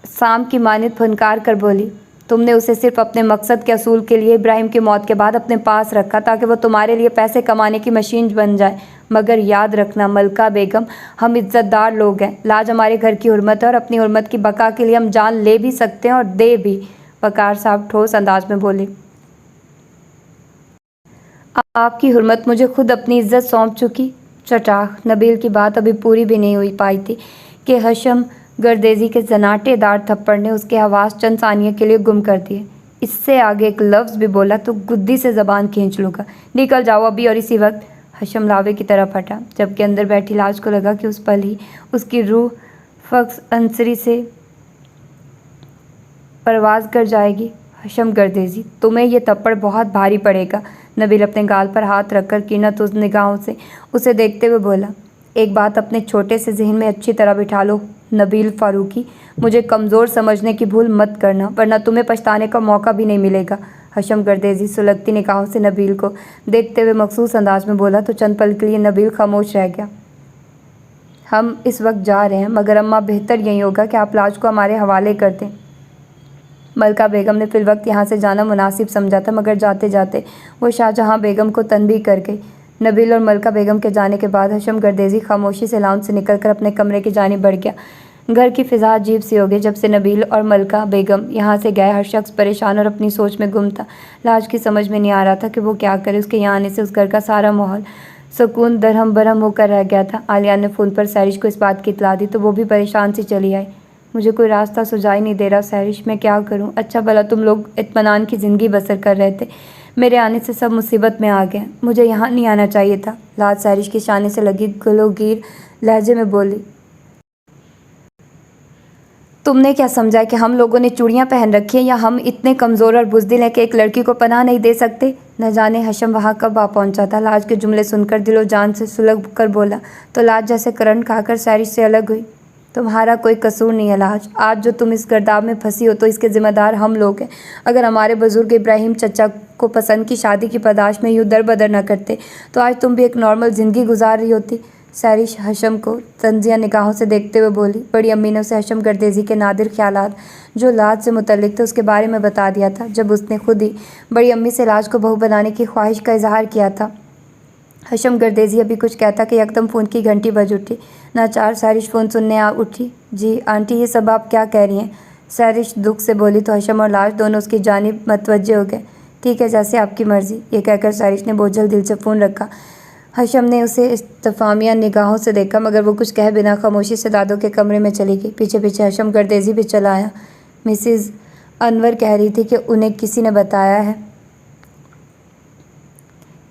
शाम की मानित फनकार कर बोली, तुमने उसे सिर्फ अपने मकसद के असूल के लिए इब्राहिम की मौत के बाद अपने पास रखा ताकि वो तुम्हारे लिए पैसे कमाने की मशीन बन जाए। मगर याद रखना मलका बेगम, हम इज्जतदार लोग हैं। लाज हमारे घर की हुर्मत है और अपनी हुर्मत की बका के लिए हम जान ले भी सकते हैं और दे भी। वकार साहब ठोस अंदाज में बोले, आपकी हुर्मत मुझे खुद अपनी इज्जत सौंप चुकी। चटाख। नबील की बात अभी पूरी भी नहीं हुई पाई थी कि हशम गर्देजी के जनाटेदार थप्पड़ ने उसके हवास चंद सानिया के लिए गुम कर दिए। इससे आगे एक लफ्ज़ भी बोला तो गुद्दी से ज़बान खींच लूँगा। निकल जाओ अभी और इसी वक्त। हशम लावे की तरफ हटा, जबकि अंदर बैठी लाज को लगा कि उस पल ही उसकी रूह फ़क्स अंसरी से परवाज़ कर जाएगी। हशम गर्देजी, तुम्हें यह थप्पड़ बहुत भारी पड़ेगा। नबील अपने गाल पर हाथ रखकर कीनतुज़ निगाहों से उसे देखते हुए बोला, एक बात अपने छोटे से जहन में अच्छी तरह बिठा लो नबील फ़ारूकी, मुझे कमज़ोर समझने की भूल मत करना, वरना तुम्हें पछताने का मौका भी नहीं मिलेगा। हशम गर्देजी सुलगती निगाहों से नबील को देखते हुए मखसूस अंदाज में बोला तो चंद पल के लिए नबील खामोश रह गया। हम इस वक्त जा रहे हैं, मगर अम्मा बेहतर यही होगा कि आप लाज को हमारे हवाले कर दें। मलका बेगम ने फिल वक्त यहाँ से जाना मुनासिब समझा था, मगर जाते जाते वो शाहजहाँ बेगम को तनबीह कर गई। नबील और मलका बेगम के जाने के बाद हशम गर्देजी खामोशी से लाउंज से निकलकर अपने कमरे की जानिब बढ़ गया। घर की फ़िज़ा अजीब सी हो गई जब से नबील और मलका बेगम यहाँ से गए। हर शख्स परेशान और अपनी सोच में गुम था। लाज की समझ में नहीं आ रहा था कि वो क्या करे। उसके यहाँ आने से उस घर का सारा माहौल सुकून दरहम बरहम होकर रह गया था। आलिया ने फ़ोन पर सैरिश को इस बात की इतला दी तो वो भी परेशान सी चली आई। मुझे कोई रास्ता सुझाई नहीं दे रहा सैरिश, मैं क्या करूँ? अच्छा भला तुम लोग इत्मीनान की ज़िंदगी बसर कर रहे थे, मेरे आने से सब मुसीबत में आ गए। मुझे यहाँ नहीं आना चाहिए था। लाज सैरिश की शाने से लगी गलोगीर लहजे में बोली, तुमने क्या समझा कि हम लोगों ने चूड़ियाँ पहन रखी हैं या हम इतने कमज़ोर और बुज़दिल हैं कि एक लड़की को पनाह नहीं दे सकते? न जाने हशम वहाँ कब आ पहुँचा था। लाज के जुमले सुनकर दिलो जान से सुलग कर बोला तो लाज जैसे करंट खाकर सैरिश से अलग हुई। तुम्हारा कोई कसूर नहीं है लाज। आज जो तुम इस गर्दाब में फंसी हो तो इसके ज़िम्मेदार हम लोग हैं। अगर हमारे बुज़ुर्ग इब्राहिम चचा को पसंद की शादी की पादाश में यूँ दर बदर न करते तो आज तुम भी एक नॉर्मल ज़िंदगी गुजार रही होती। सैरिश हशम को तंजिया निगाहों से देखते हुए बोली। बड़ी अम्मी ने उसे हशम गर्देजी के नादिर ख्यालात जो लाज से मुतल्लिक थे उसके बारे में बता दिया था जब उसने खुद ही बड़ी अम्मी से लाज को बहू बनाने की ख्वाहिश का इजहार किया था। हशम गर्देजी अभी कुछ कहता कि एकदम फ़ोन की घंटी बज उठी। नाचार सैरिश फ़ोन सुनने आ उठी। जी आंटी, ये सब आप क्या कह रही हैं? सैरिश दुख से बोली तो हशम और लाज दोनों उसकी जानिब मतवज्जे हो गए। ठीक है, जैसे आपकी मर्ज़ी। ये कहकर सैरिश ने बोझल दिल से फ़ोन रखा। हशम ने उसे इस्तफामिया निगाहों से देखा, मगर वो कुछ कह बिना खामोशी से दादों के कमरे में चली गई। पीछे पीछे हशम गर्देजी भी चला आया। मिसिज़ अनवर कह रही थी कि उन्हें किसी ने बताया है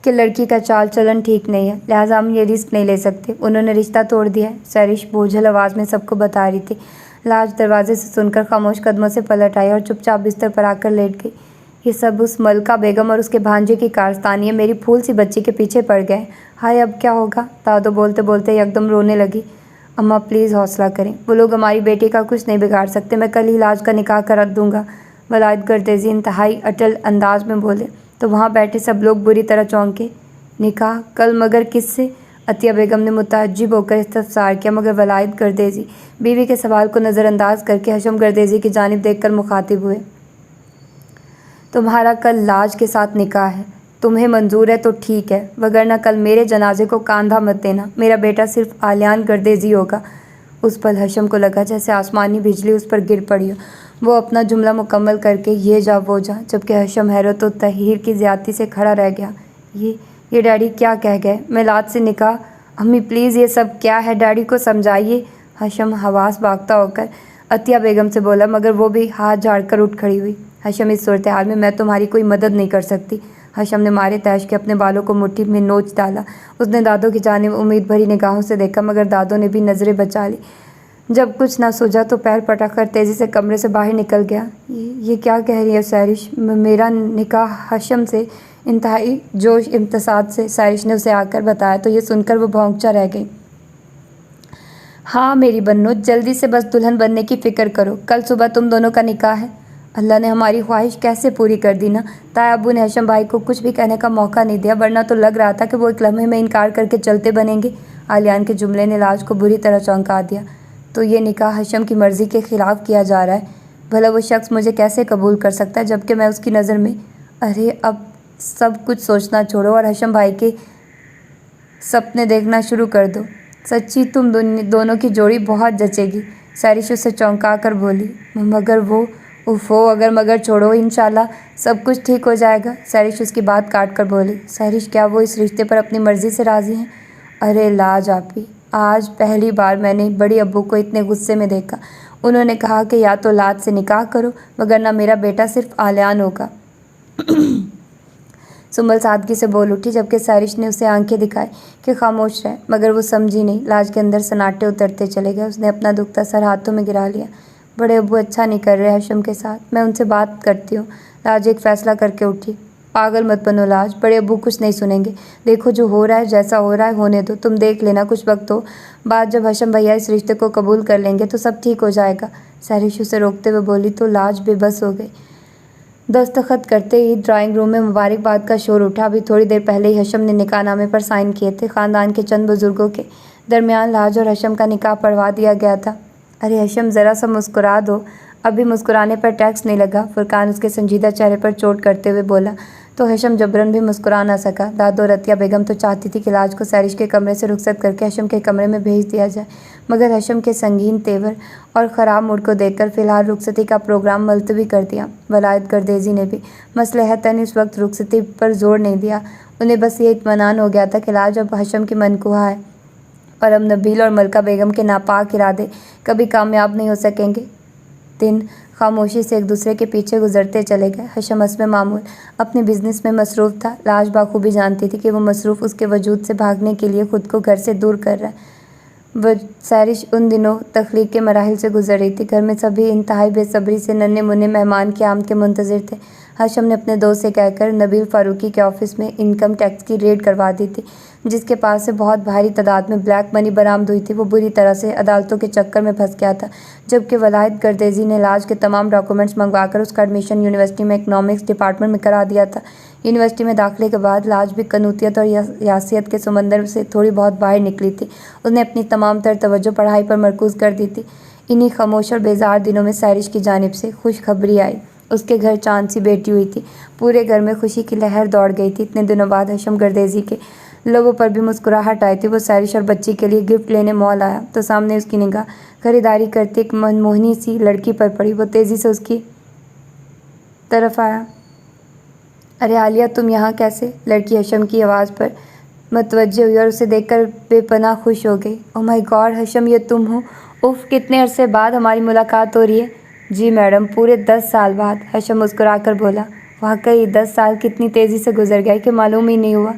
कि लड़की का चाल चलन ठीक नहीं है, लिहाजा हम ये रिस्क नहीं ले सकते। उन्होंने रिश्ता तोड़ दिया है। सैरिश बोझल आवाज़ में सबको बता रही थी। लाज दरवाजे से सुनकर खामोश कदमों से पलट आई और चुपचाप बिस्तर पर आकर लेट गई। ये सब उस मलका बेगम और उसके भांजे की कारस्तानी है। मेरी फूल सी बच्ची के पीछे पड़ गए। हाय अब क्या होगा? दादो बोलते बोलते एकदम रोने लगी। अम्मा प्लीज़ हौसला करें, वो लोग हमारी बेटी का कुछ नहीं बिगाड़ सकते। मैं कल ही लाज का निकाह कर दूंगा। वलायत गर्देजी इंतहाई अटल अंदाज में बोले तो वहाँ बैठे सब लोग बुरी तरह चौंके। निकाह कल, मगर किससे? अतिया बेगम ने मुताज्जिब होकर इस्तफसार किया, मगर वलायत गर्देजी बीवी के सवाल को नज़रअंदाज करके हशम गर्देजी की जानिब देखकर मुखातिब हुए। तुम्हारा कल लाज के साथ निकाह है, तुम्हें मंजूर है तो ठीक है, वगरना कल मेरे जनाजे को कांधा मत देना। मेरा बेटा सिर्फ आलियान गर्देजी होगा। उस पल हशम को लगा जैसे आसमानी बिजली उस पर गिर पड़ी हो। वो अपना जुमला मुकम्मल करके ये जा वो जा, जबकि हशम हैरत व तहीर की ज़्यादती से खड़ा रह गया। ये डैडी क्या कह गए? मैं लाज से निकाह? अम्मी प्लीज़ ये सब क्या है? डैडी को समझाइए। हशम हवास भागता होकर अतिया बेगम से बोला, मगर वो भी हाथ झाड़कर उठ खड़ी हुई। हशम इस सूरत हाल में मैं तुम्हारी कोई मदद नहीं कर सकती। हशम ने मारे तैश के अपने बालों को मुट्ठी में नोच डाला। उसने दादो की जानिब उम्मीद भरी निगाहों से देखा, मगर दादो ने भी नज़रें बचा ली। जब कुछ ना सूझा तो पैर पटक कर तेज़ी से कमरे से बाहर निकल गया। ये क्या कह रही है सैरिश? मेरा निकाह हशम से? इंतहाई जोश इम्तसाद से सैरिश ने उसे आकर बताया तो ये सुनकर वो भौंकचा रह गई। हाँ मेरी बन्नो, जल्दी से बस दुल्हन बनने की फ़िक्र करो। कल सुबह तुम दोनों का निकाह है। अल्लाह ने हमारी ख्वाहिश कैसे पूरी कर दी ना। ताया अब्बू ने हशम भाई को कुछ भी कहने का मौका नहीं दिया, वरना तो लग रहा था कि वो एक लम्हे में इनकार करके चलते बनेंगे। आलियान के जुमले ने लाज को बुरी तरह चौंका दिया। तो ये निकाह हशम की मर्ज़ी के ख़िलाफ़ किया जा रहा है। भला वो शख्स मुझे कैसे कबूल कर सकता है जबकि मैं उसकी नज़र में? अरे अब सब कुछ सोचना छोड़ो और हशम भाई के सपने देखना शुरू कर दो। सच्ची तुम दोनों की जोड़ी बहुत जचेगी। सैरिश उसे चौंका कर बोली। मगर वो उफ़ो, अगर मगर छोड़ो, इंशाल्लाह सब कुछ ठीक हो जाएगा। सैरिश उसकी बात काट कर बोली। सैरिश क्या वो इस रिश्ते पर अपनी मर्ज़ी से राज़ी हैं? अरे लाज आपी, आज पहली बार मैंने बड़ी अब्बू को इतने गुस्से में देखा। उन्होंने कहा कि या तो लाज से निकाह करो, वगरना मेरा बेटा सिर्फ आलियान होगा। सुमल सादगी से बोल उठी, जबकि सैरिश ने उसे आंखें दिखाई कि खामोश रहे, मगर वो समझी नहीं। लाज के अंदर सन्नाटे उतरते चले गए। उसने अपना दुखता सर हाथों में गिरा लिया। बड़े अब्बू अच्छा नहीं कर रहे हशम के साथ, मैं उनसे बात करती हूँ। लाज एक फ़ैसला करके उठी। पागल मत बनो लाज, बड़े अब्बू कुछ नहीं सुनेंगे। देखो जो हो रहा है, जैसा हो रहा है होने दो। तुम देख लेना कुछ वक्त हो बाद जब हशम भैया इस रिश्ते को कबूल कर लेंगे तो सब ठीक हो जाएगा। सैरिश उसे रोकते हुए बोली तो लाज बेबस हो गई। दस्तखत करते ही ड्राइंग रूम में मुबारकबाद का शोर उठा। अभी थोड़ी देर पहले ही हशम ने निकाहनामे पर साइन किए थे। ख़ानदान के चंद बुजुर्गों के दरमियान लाज और हशम का निकाह पढ़वा दिया गया था। अरे हशम ज़रा सा मुस्कुरा दो, अभी मुस्कुराने पर टैक्स नहीं लगा। फुरकान उसके संजीदा चेहरे पर चोट करते हुए बोला तो हशम जबरन भी मुस्कुरा ना सका। दादो रतिया बेगम तो चाहती थी कि लाज को सैरिश के कमरे से रुखसत करके हशम के कमरे में भेज दिया जाए, मगर हशम के संगीन तेवर और ख़राब मूड को देखकर फ़िलहाल रुखसती का प्रोग्राम मुलतवी कर दिया। वलायत गर्देजी ने भी मसलहतन इस वक्त रुखसती पर जोर नहीं दिया। उन्हें बस ये इत्मीनान हो गया था कि लाज अब हशम की मनकुहा है और अब नबील और मलका बेगम के नापाक इरादे कभी कामयाब नहीं हो सकेंगे। दिन खामोशी से एक दूसरे के पीछे गुजरते चले गए। हशम हस्ब मामूल अपने बिजनेस में मसरूफ़ था। लाज बाखूबी जानती थी कि वो मसरूफ़ उसके वजूद से भागने के लिए ख़ुद को घर से दूर कर रहा है। वह सैरिश उन दिनों तख्लीक के मराहिल से गुजर रही थी। घर में सभी इंतहाई बेसब्री से नन्हे मुन्ने मेहमान की आमद के मुंतज़िर थे। हशम ने अपने दोस्त से कहकर नबील फ़ारूकी के ऑफिस में इनकम टैक्स की रेड करवा दी थी, जिसके पास से बहुत भारी तादाद में ब्लैक मनी बरामद हुई थी। वो बुरी तरह से अदालतों के चक्कर में फंस गया था, जबकि वलायत गर्देजी ने लाज के तमाम डॉक्यूमेंट्स मंगवाकर उसका एडमिशन यूनिवर्सिटी में इकनॉमिक्स डिपार्टमेंट में करा दिया था। यूनिवर्सिटी में दाखिले के बाद लाज भी कनूतियत और यासियत के समंदर से थोड़ी बहुत बाहर निकली थी। उसने अपनी तमाम तर तवज्जो पढ़ाई पर मरकूज़ कर दी थी। इन्हीं खामोश और बेजार दिनों में सैरिश की जानिब से खुशखबरी आई। उसके घर चांद सी बेटी हुई थी। पूरे घर में खुशी की लहर दौड़ गई थी। इतने दिनों बाद हशम गर्देजी के लोगों पर भी मुस्कुराहट आई थी। वो सैरिश और बच्ची के लिए गिफ्ट लेने मॉल आया तो सामने उसकी निगाह खरीदारी करती एक मनमोहनी सी लड़की पर पड़ी। वो तेज़ी से उसकी तरफ आया। अरे आलिया, तुम यहाँ कैसे? लड़की हशम की आवाज़ पर मतवज्जे हुई और उसे देखकर बेपनाह खुश हो गई। ओह माय गॉड हशम, ये तुम हो? उफ़, कितने अरसे बाद हमारी मुलाकात हो रही है। जी मैडम, पूरे 10 साल बाद। हशम मुस्कुराकर बोला। वाकई 10 साल कितनी तेज़ी से गुजर गए कि मालूम ही नहीं हुआ।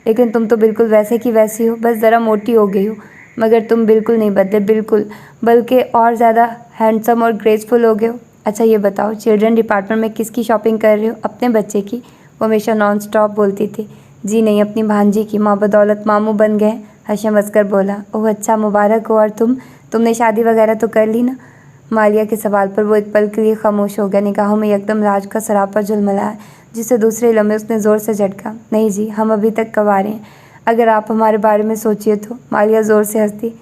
लेकिन तुम तो बिल्कुल वैसे की वैसी हो, बस ज़रा मोटी हो गई हो। मगर तुम बिल्कुल नहीं बदले, बिल्कुल, बल्कि और ज़्यादा हैंडसम और ग्रेसफुल हो गए हो। अच्छा ये बताओ, चिल्ड्रन डिपार्टमेंट में किसकी शॉपिंग कर रहे हो? अपने बच्चे की? वो हमेशा नॉन स्टॉप बोलती थी। जी नहीं, अपनी भांजी की। माँ बदौलत मामू बन गए। हशम हंसकर बोला। ओह अच्छा, मुबारक हो। और तुमने शादी वगैरह तो कर ली ना? मालिया के सवाल पर वो एक पल के लिए खामोश हो गया। निगाहों में एकदम राज का सरापा झुलमिलाया, जिसे दूसरे लम्हे उसने ज़ोर से झटका। नहीं जी, हम अभी तक कंवारे हैं। अगर आप हमारे बारे में सोचिए तो। मालिया ज़ोर से हंसती।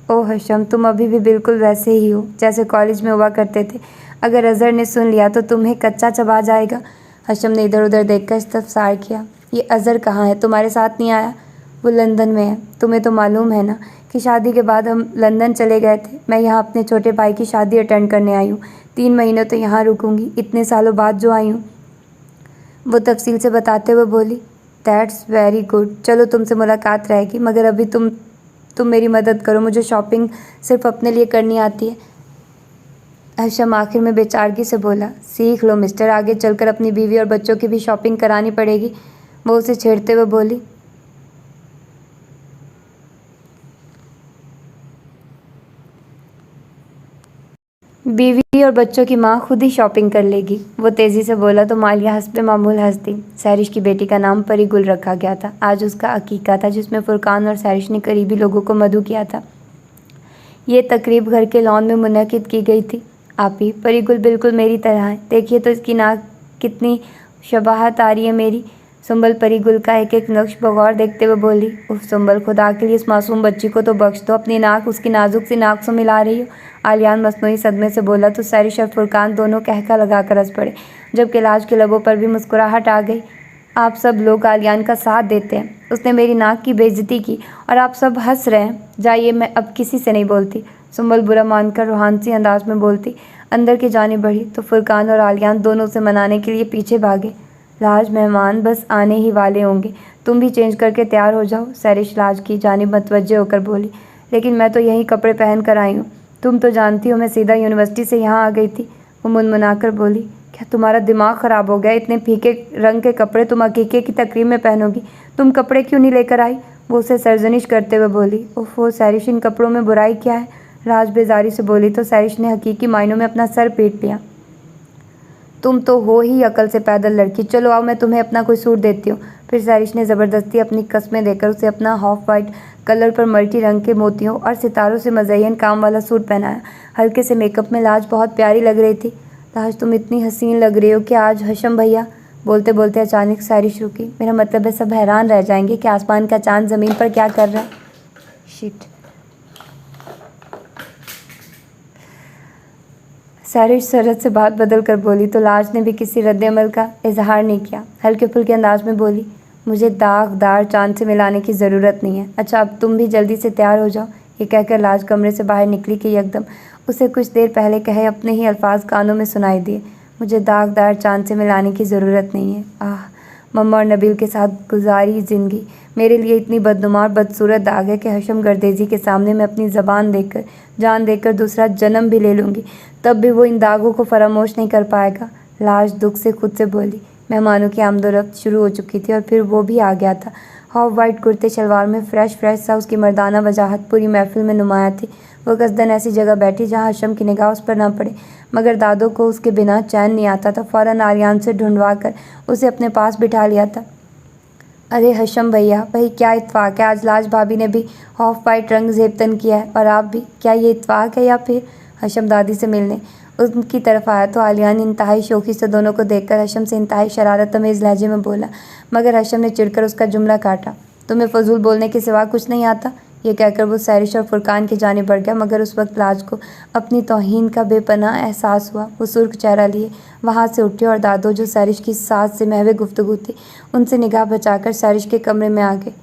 ओह हशम, तुम अभी भी बिल्कुल वैसे ही हो जैसे कॉलेज में हुआ करते थे। अगर अजहर ने सुन लिया तो तुम्हें कच्चा चबा जाएगा। हशम ने इधर उधर देखकर इस्तफसार किया। ये अजहर कहाँ है? तुम्हारे साथ नहीं आया? वो लंदन में है। तुम्हें तो मालूम है ना कि शादी के बाद हम लंदन चले गए थे। मैं यहाँ अपने छोटे भाई की शादी अटेंड करने आई हूँ। 3 महीने तो यहाँ रुकूंगी, इतने सालों बाद जो आई हूँ। वो तफसील से बताते हुए बोली। That's very good. चलो तुमसे मुलाकात रहेगी, मगर अभी तुम मेरी मदद करो। मुझे शॉपिंग सिर्फ अपने लिए करनी आती है। हशम आखिर में बेचारगी से बोला। सीख लो मिस्टर, आगे चलकर अपनी बीवी और बच्चों की भी शॉपिंग करानी पड़ेगी। वो उसे छेड़ते हुए बोली। बीवी और बच्चों की माँ खुद ही शॉपिंग कर लेगी, वो तेज़ी से बोला तो मालिया हस्बे मामूल हंस दी। सैरिश की बेटी का नाम परी गुल रखा गया था। आज उसका अकीका था, जिसमें फुरकान और सैरिश ने करीबी लोगों को मदऊ किया था। ये तकरीब घर के लॉन में मुनक्किद की गई थी। आपी, परी गुल बिल्कुल मेरी तरह है। देखिए तो इसकी नाक कितनी शबाहत आ रही है मेरी। सुंबल परी गुल का एक एक नक्श बगौर देखते हुए बोली। उफ सुंबल, खुदा के लिए इस मासूम बच्ची को तो बख्श दो। अपनी नाक उसकी नाजुक सी नाक से मिला रही हो। आलियान मसनूई सदमे से बोला तो सैरिश और फुरकान दोनों कहका लगाकर हंस पड़े, जबकि लाज के लबों पर भी मुस्कुराहट आ गई। आप सब लोग आलियान का साथ देते हैं। उसने मेरी नाक की बेइज्जती की और आप सब हंस रहे हैं। जाइए, मैं अब किसी से नहीं बोलती। सुंबल बुरा मानकर रूहानसी अंदाज में बोलती अंदर की जाने बढ़ी तो फुरकान और आलियान दोनों उसे मनाने के लिए पीछे भागे। लाज, मेहमान बस आने ही वाले होंगे, तुम भी चेंज करके तैयार हो जाओ। सैरिश लाज की जानिब मतवज्जे होकर बोली। लेकिन मैं तो यही कपड़े पहन कर आई हूँ। तुम तो जानती हो मैं सीधा यूनिवर्सिटी से यहाँ आ गई थी। वो मुनमुनाकर बोली। क्या तुम्हारा दिमाग ख़राब हो गया? इतने फीके रंग के कपड़े तुम अकीके की तकरीब में पहनोगी? तुम कपड़े क्यों नहीं लेकर आई? वो उसे सरजनिश करते हुए बोली। ओहो सैरिश, इन कपड़ों में बुराई क्या है? राज बेजारी से बोली तो सैरिश ने हकीकी मायनों में अपना सर पीट लिया। तुम तो हो ही अकल से पैदल लड़की। चलो आओ, मैं तुम्हें अपना कोई सूट देती हूँ। फिर सैरिश ने ज़बरदस्ती अपनी कस्में देकर उसे अपना हॉफ वाइट कलर पर मल्टी रंग के मोतियों और सितारों से मज़यन काम वाला सूट पहनाया। हल्के से मेकअप में लाज बहुत प्यारी लग रही थी। लाज, तुम इतनी हसीन लग रही हो कि आज। हशम भैया, बोलते बोलते अचानक सैरिश रुकी। मेरा मतलब है सब हैरान रह जाएंगे कि आसमान का चाँद ज़मीन पर क्या कर रहा है। शिट। सैरिश सरहद से बात बदल कर बोली तो लाज ने भी किसी रद्द-ए-अमल का इजहार नहीं किया। हल्के फुल्के अंदाज में बोली। मुझे दागदार चांद से मिलाने की ज़रूरत नहीं है। अच्छा अब तुम भी जल्दी से तैयार हो जाओ। ये कहकर लाज कमरे से बाहर निकली कि यकदम उसे कुछ देर पहले कहे अपने ही अल्फाज कानों में सुनाई दिए। मुझे दागदार चांद से मिलाने की ज़रूरत नहीं है। आह, मम्मा और नबील के साथ गुजारी ज़िंदगी मेरे लिए इतनी बदनुमा और बदसूरत दाग है कि हशम गर्देजी के सामने मैं अपनी ज़बान देकर, जान देकर दूसरा जन्म भी ले लूँगी, तब भी वो इन दागों को फरामोश नहीं कर पाएगा। लाज दुख से खुद से बोली। मेहमानों की आमदोरफ्त शुरू हो चुकी थी और फिर वो भी आ गया था। हॉफ वाइट कुर्ते शलवार में फ्रेश सा उसकी मर्दाना वजाहत पूरी महफिल में नुमाया थी। वो कसदन ऐसी जगह बैठी जहाँ हशम की निगाह उस पर ना पड़े, मगर दादों को उसके बिना चैन नहीं आता था। फ़ौरन आलियान से ढूंढवा कर उसे अपने पास बिठा लिया था। अरे हशम भैया, भाई क्या इत्तेफाक है, आज लाज भाभी ने भी हॉफ वाइट रंग ज़ेबतन किया है और आप भी। क्या ये इत्तेफाक है या फिर? हशम दादी से मिलने उनकी तरफ आया तो आलियान इंतहाई शौक़ी से दोनों को देखकर हशम से इंतहाई शरारत अमेज़ लहजे में बोला, मगर हशम ने चिढ़कर उसका जुमला काटा। तुम्हें फजूल बोलने के सिवा कुछ नहीं आता? ये कहकर वो सैरिश और फुरकान की जानिब बढ़ गया, मगर उस वक्त लाज को अपनी तौहीन का बेपनाह एहसास हुआ। वो सुर्ख चेहरा लिए वहाँ से उठे और दादो, जो सैरिश की सास से महवे गुफ्तगू थी, उनसे निगाह बचाकर सैरिश के कमरे में आ गए।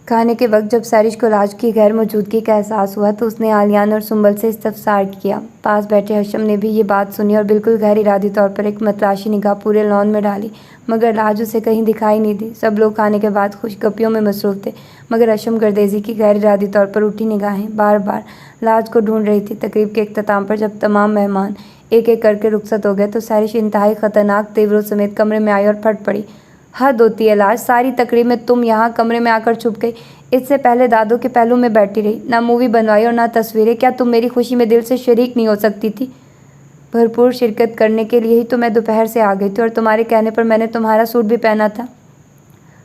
खाने के वक्त जब सैरिश को लाज की गैर मौजूदगी का एहसास हुआ तो उसने आलियान और सुंबल से इस्तफसार किया। पास बैठे हशम ने भी ये बात सुनी और बिल्कुल गैर इरादी तौर पर एक मतलाशी निगाह पूरे लॉन में डाली, मगर लाज उसे कहीं दिखाई नहीं दी। सब लोग खाने के बाद खुशगपियों में मसरूफ़ थे, मगर हशम गर्देजी की गैर इरादी तौर पर उठी निगाहें बार बार लाज को ढूंढ रही थी। तकरीब के इख्तिताम पर जब तमाम मेहमान एक एक करके रुखसत हो गए तो सैरिश इंतहाई ख़तरनाक तेवरों समेत कमरे में आई और फट पड़ी। हद होती है लाज, सारी तकरीब में तुम यहाँ कमरे में आकर छुप गई। इससे पहले दादू के पहलू में बैठी रही, ना मूवी बनवाई और ना तस्वीरें। क्या तुम मेरी खुशी में दिल से शरीक नहीं हो सकती थी? भरपूर शिरकत करने के लिए ही तो मैं दोपहर से आ गई थी और तुम्हारे कहने पर मैंने तुम्हारा सूट भी पहना था।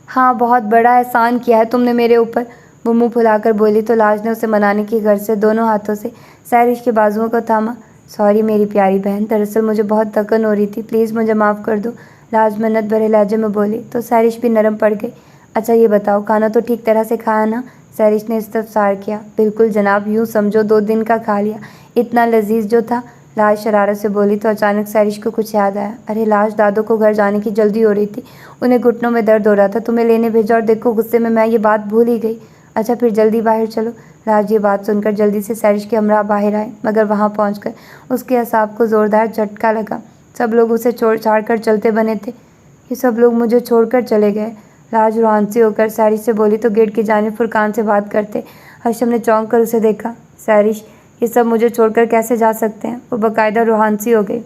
हाँ, बहुत बड़ा एहसान किया है तुमने मेरे ऊपर, वो मुँह फुलाकर बोली तो लाज ने उसे मनाने की गर्ज से दोनों हाथों से सैरिश के बाजुओं को थामा। सॉरी मेरी प्यारी बहन, दरअसल मुझे बहुत थकन हो रही थी, प्लीज़ मुझे माफ़ कर दो, लाज मन्नत भरे लहजे में बोली तो सैरिश भी नरम पड़ गई। अच्छा ये बताओ, खाना तो ठीक तरह से खाया ना? सैरिश ने इस्तफसार किया। बिल्कुल जनाब, यूँ समझो 2 दिन का खा लिया, इतना लजीज जो था, लाज शरारत से बोली तो अचानक सैरिश को कुछ याद आया। अरे लाज, दादू को घर जाने की जल्दी हो रही थी, उन्हें घुटनों में दर्द हो रहा था, तुम्हें लेने भेजा और देखो गुस्से में मैं ये बात भूल ही गई। अच्छा फिर जल्दी बाहर चलो। लाज ये बात सुनकर जल्दी से सैरिश के हमरा बाहर आए, मगर वहाँ पहुँचकर उसके असाब को ज़ोरदार झटका लगा। सब लोग उसे छोड़ छाड़ कर चलते बने थे। ये सब लोग मुझे छोड़कर चले गए, लाज रुहानसी होकर सैरिश से बोली तो गेट की जानिब फुरकान से बात करते हशम ने चौंक कर उसे देखा। सैरिश, ये सब मुझे छोड़कर कैसे जा सकते हैं? वो बाकायदा रुहानसी हो गई।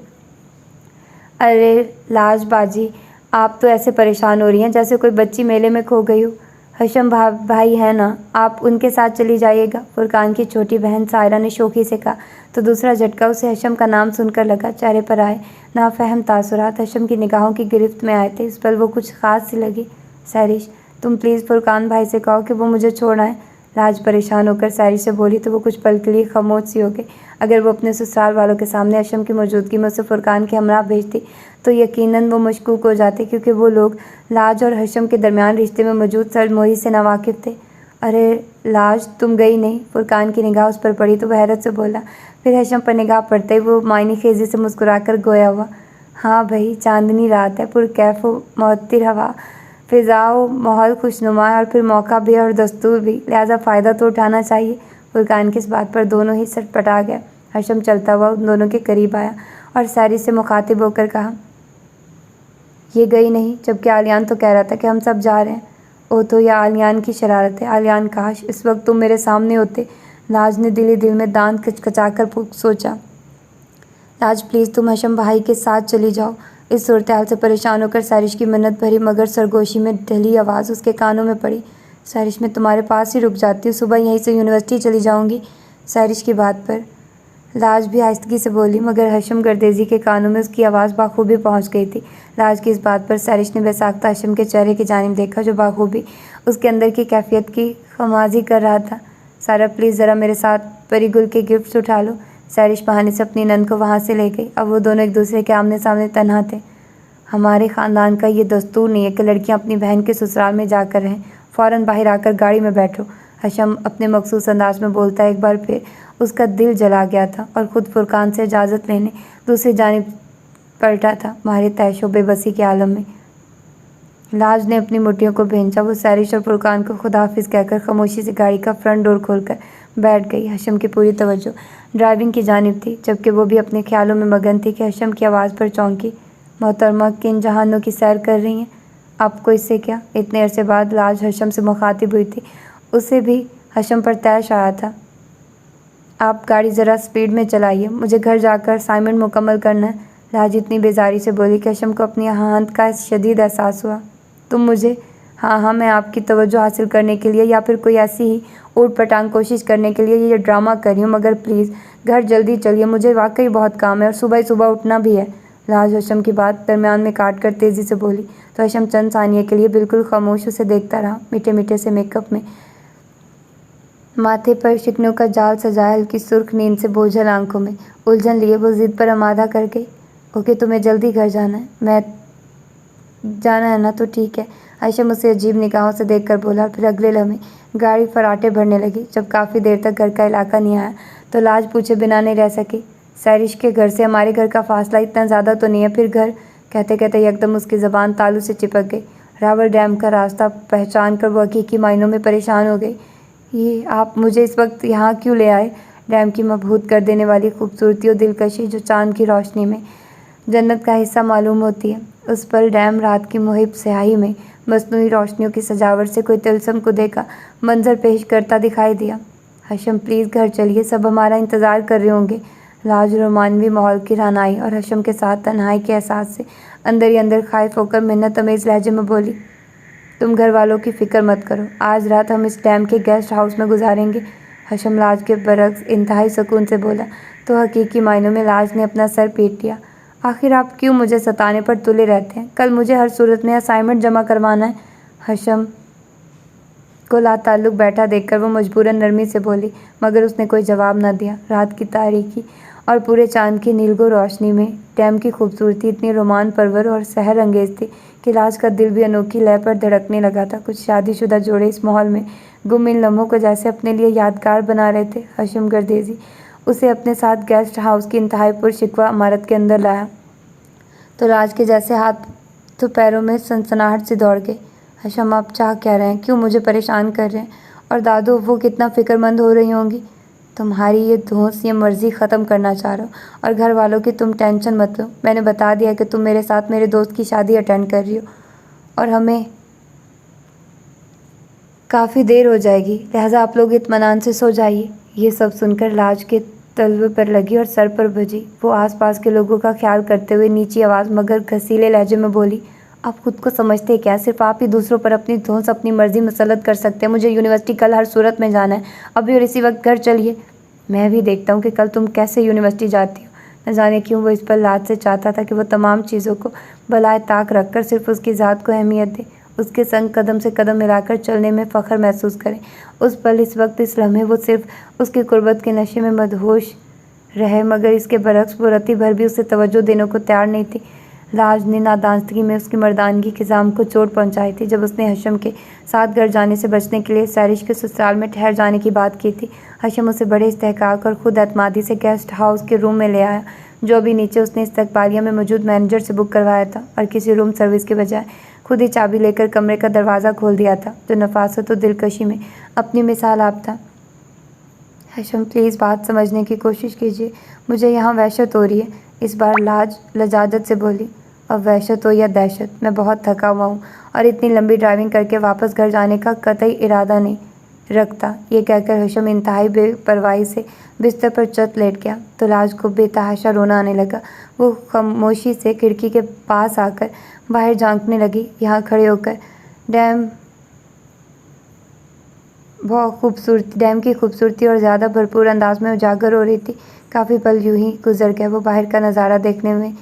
अरे लाज बाजी, आप तो ऐसे परेशान हो रही हैं जैसे कोई बच्ची मेले में खो गई हो। हशम भाई है ना, आप उनके साथ चली जाइएगा, फुरकान की छोटी बहन सायरा ने शोखी से कहा तो दूसरा झटका उसे हशम का नाम सुनकर लगा। चेहरे पर आए नाफहम तासुरात हशम की निगाहों की गिरफ्त में आए थे। इस पल वो कुछ खास सी लगी। सैरिश, तुम प्लीज़ फुरकान भाई से कहो कि वो मुझे छोड़ आए। लाज परेशान होकर सैरिश से बोली तो वो कुछ पल के लिए खामोश सी हो गई। अगर वो अपने ससुराल वालों के सामने हशम की मौजूदगी में उसे फुरकान के हमरा भेजती तो यकीनन वो मशकूक हो जाते, क्योंकि वो लोग लाज और हशम के दरमियान रिश्ते में मौजूद सरमोही से नावाकिफ़ थे। अरे लाज, तुम गई नहीं? फुरकान की निगाह उस पर पड़ी तो वह हैरत से बोला। फिर हशम पर निगाह पड़ते ही वो मायनी खेजी से मुस्कुराकर गोया हुआ। हाँ भाई, चांदनी रात है, पुरकैफ मुअत्तिर हवा, फ़िज़ा माहौल खुशनुमा है और फिर मौका भी और दस्तूर भी, लिहाजा फ़ायदा तो उठाना चाहिए। फुरकान की इस बात पर दोनों ही सटपटा गए। हशम चलता हुआ उन दोनों के करीब आया और सैरिश से मुखातिब होकर कहा, ये गई नहीं, जबकि आलियान तो कह रहा था कि हम सब जा रहे हैं। ओ तो यह आलियान की शरारत है। आलियान, काश इस वक्त तुम मेरे सामने होते। लाज ने दिल ही दिल में दांत खचखचाकर सोचा। लाज प्लीज़ तुम हशम भाई के साथ चली जाओ। इस सूरत हाल से परेशान होकर सैरिश की मिन्नत भरी मगर सरगोशी में ढली आवाज़ उसके कानों में पड़ी। सैरिश, मैं तुम्हारे पास ही रुक जाती हूँ, सुबह यहीं से यूनिवर्सिटी चली जाऊँगी। सैरिश की बात पर लाज भी आहिस्तगी से बोली, मगर हशम गर्देजी के कानों में उसकी आवाज़ बाखूबी पहुँच गई थी। लाज की इस बात पर सैरिश ने बेसाख्ता हशम के चेहरे की जानिब देखा, जो बाखूबी उसके अंदर की कैफियत की खमाजी कर रहा था। सारा प्लीज़ ज़रा मेरे साथ परी गुल के गिफ्ट्स उठा लो। सैरिश बहाने से अपनी नंद को वहाँ से ले गई। अब वो दोनों एक दूसरे के आमने सामने तन्हा थे। हमारे ख़ानदान का ये दस्तूर नहीं है कि लड़कियाँ अपनी बहन के ससुराल में जाकर रहें। फ़ौरन बाहर आकर गाड़ी में बैठो। हशम अपने मखसूस अंदाज में बोलता एक बार फिर उसका दिल जला गया था और ख़ुद फुरकान से इजाज़त लेने दूसरी जानिब पलटा था, मारे तैशो बेबसी के आलम में। लाज ने अपनी मुट्ठियों को भींचा। वो सैरिश और फुरकान को खुदाफिज कहकर खामोशी से गाड़ी का फ्रंट डोर खोलकर बैठ गई। हशम की पूरी तवज्जो ड्राइविंग की जानिब थी, जबकि वो भी अपने ख्यालों में मगन थी कि हशम की आवाज़ पर चौंकी। मोहतरमा, किन जहानों की सैर कर रही हैं? आपको इससे क्या? इतने अरसे बाद लाज हशम से मुखातिब हुई थी। उसे भी हशम पर तैश आया था। आप गाड़ी ज़रा स्पीड में चलाइए, मुझे घर जाकर असाइनमेंट मुकम्मल करना है। लाज इतनी बेजारी से बोली कि हशम को अपनी हाथ का शदीद एहसास हुआ। तुम मुझे? हाँ, मैं आपकी तवज्जो हासिल करने के लिए या फिर कोई ऐसी ही ऊट पटांग कोशिश करने के लिए ये ड्रामा कर रही हूँ, मगर प्लीज़ घर जल्दी चलिए, मुझे वाकई बहुत काम है और सुबह सुबह उठना भी है। लाज हशम की बात दरमियान में काट कर तेज़ी से बोली तो हशम चंद सानिया के लिए बिल्कुल खामोश उसे देखता रहा। मीठे मीठे से मेकअप में माथे पर शिकनों का जाल सजाया, हल्की सुर्ख नींद से बोझल आंखों में उलझन लिए वो ज़िद पर आमादा कर गई। ओके, तुम्हें जल्दी घर जाना है? मैं जाना है ना, तो ठीक है। हशम उसे अजीब निगाहों से देखकर बोला और फिर अगले लम्हे गाड़ी फराटे भरने लगी। जब काफ़ी देर तक घर का इलाका नहीं आया तो लाज पूछे बिना नहीं रह सकी, सैरिश के घर से हमारे घर का फासला इतना ज़्यादा तो नहीं है? फिर घर? कहते कहते एकदम उसकी ज़बान तालू से चिपक गई। रावल डैम का रास्ता पहचान कर वो हकीकी मायनों में परेशान हो गई। ये आप मुझे इस वक्त यहाँ क्यों ले आए? डैम की मबहूत कर देने वाली खूबसूरती और दिलकशी जो चांद की रोशनी में जन्नत का हिस्सा मालूम होती है, उस पर डैम रात की मुहिब स्याही में मसनूई रोशनियों की सजावट से कोई तिलस्म को देखा मंजर पेश करता दिखाई दिया। हशम प्लीज़ घर चलिए, सब हमारा इंतज़ार कर रहे होंगे। लाज रोमानवी माहौल की रहनाई और हशम के साथ तन्हाई के एहसास से अंदर ही अंदर खाइफ होकर मिन्नत अमेज़ लहजे में बोली, तुम घर वालों की फ़िक्र मत करो, आज रात हम इस डैम के गेस्ट हाउस में गुजारेंगे। हशम लाज के बरक्स इंतहाई सुकून से बोला। तो हकीकी मायनों में लाज ने अपना सर पीट लिया। आखिर आप क्यों मुझे सताने पर तुले रहते हैं? कल मुझे हर सूरत में असाइनमेंट जमा करवाना है। हशम को लाताल्लुक बैठा देखकर वो मजबूरन नरमी से बोली, मगर उसने कोई जवाब न दिया। रात की तारीकी और पूरे चांद की नीलगो रोशनी में डैम की खूबसूरती इतनी रोमान परवर और सहर अंगेज थी कि लाज का दिल भी अनोखी लय पर धड़कने लगा था। कुछ शादीशुदा जोड़े इस माहौल में गुम इन लम्हों को जैसे अपने लिए यादगार बना रहे थे। हशम गर्देजी उसे अपने साथ गेस्ट हाउस की इंतहाई पुरशिकवा इमारत के अंदर लाया तो लाज के जैसे हाथ तो पैरों में सनसनाहट से दौड़ गई। हशम, आप चाह क्या रहे हैं? क्यों मुझे परेशान कर रहे हैं? और दादू, वो कितना फ़िक्रमंद हो रही होंगी। तुम्हारी ये धौंस, ये मर्ज़ी ख़त्म करना चाह रहा हूँ। और घर वालों की तुम टेंशन मत लो। मैंने बता दिया कि तुम मेरे साथ मेरे दोस्त की शादी अटेंड कर रही हो और हमें काफ़ी देर हो जाएगी, लिहाजा आप लोग इत्मीनान से सो जाइए। ये सब सुनकर लाज के तलवे पर लगी और सर पर बजी। वो आसपास के लोगों का ख्याल करते हुए नीची आवाज़ मगर घसीले लहजे में बोली, आप खुद को समझते क्या? सिर्फ आप ही दूसरों पर अपनी धौंस, अपनी मर्जी मुसल्लत कर सकते हैं। मुझे यूनिवर्सिटी कल हर सूरत में जाना है, अभी और इसी वक्त घर चलिए। मैं भी देखता हूँ कि कल तुम कैसे यूनिवर्सिटी जाती हो। न जाने क्यों वो इस पर लाज से चाहता था कि वो तमाम चीज़ों को बलाए ताक रखकर सिर्फ उसकी ज़ात को अहमियत दे, उसके संग कदम से कदम मिलाकर चलने में फ़ख्र महसूस करें। उस पल, इस वक्त, इस लम्हे वो सिर्फ उसकी कुर्बत के नशे में मदहोश रहे, मगर इसके बरक्स वो रत्ती भर भी उसे तवज्जो देने को तैयार नहीं थी। लाज ने नादानगी में उसकी मर्दानगी के जाम को चोट पहुंचाई थी जब उसने हशम के साथ घर जाने से बचने के लिए सैरिश के ससुराल में ठहर जाने की बात की थी। हशम उसे बड़े इस्तेहकाक और खुद एतमादी से गेस्ट हाउस के रूम में ले आया, जो अभी नीचे उसने इस्तकबालिया में मौजूद मैनेजर से बुक करवाया था, और किसी रूम सर्विस के बजाय खुद ही चाबी लेकर कमरे का दरवाज़ा खोल दिया था, जो नफासत और दिलकशी में अपनी मिसाल आप था। हशम, प्लीज़ बात समझने की कोशिश कीजिए, मुझे यहाँ वहशत हो रही है। इस बार लाज लजाजत से बोली। अब वहशत हो या दहशत, मैं बहुत थका हुआ हूँ और इतनी लंबी ड्राइविंग करके वापस घर जाने का कतई इरादा नहीं रखता। ये कहकर हशम इंतहाई बेपरवाही से बिस्तर पर चत लेट गया तो लाज को बेतहाशा रोना आने लगा। वो खामोशी से खिड़की के पास आकर बाहर झांकने लगी। यहाँ खड़े होकर डैम की खूबसूरती और ज़्यादा भरपूर अंदाज में उजागर हो रही थी। काफ़ी पल यूं ही गुजर गए। वो बाहर का नज़ारा देखने में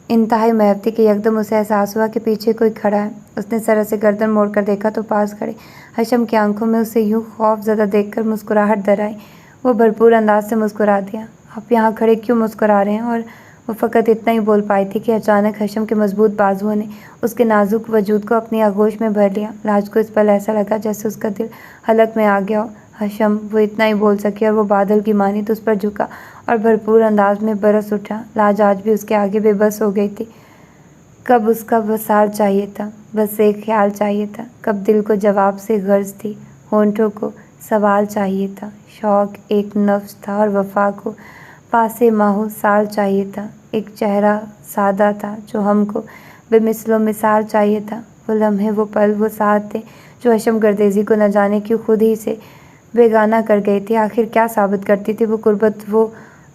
इंतहाई महब थी कि एकदम उसे एहसास हुआ कि पीछे कोई खड़ा है। उसने जरा से गर्दन मोड़कर देखा तो पास खड़े हशम की आंखों में उसे यूं खौफज़दा देखकर मुस्कुराहट दर आई। वो भरपूर अंदाज से मुस्कुरा दिया। आप यहाँ खड़े क्यों मुस्कुरा रहे हैं? और वो फ़कत इतना ही बोल पाई थी कि अचानक हशम के मजबूत बाजुओं ने उसके नाजुक वजूद को अपनी आगोश में भर लिया। लाज को इस पल ऐसा लगा जैसे उसका दिल हलक में आ गया हो। हशम, वो इतना ही बोल सकी और वो बादल की मानित उस पर झुका और भरपूर अंदाज में बरस उठा। लाज आज भी उसके आगे बेबस हो गई थी। कब उसका वसाल चाहिए था, बस एक ख्याल चाहिए था। कब दिल को जवाब से गर्ज थी, होंठों को सवाल चाहिए था। शौक एक नफ्स था और वफा को पासे माहो साल चाहिए था। एक चेहरा सादा था जो हमको बेमिसलो मिसाल चाहिए था। वो लम्हे, वो पल, वो साथ थे जो हशम गर्देजी को न जाने क्यों खुद ही से बेगाना कर गई थी। आखिर क्या साबित करती थी वो कुर्बत, वो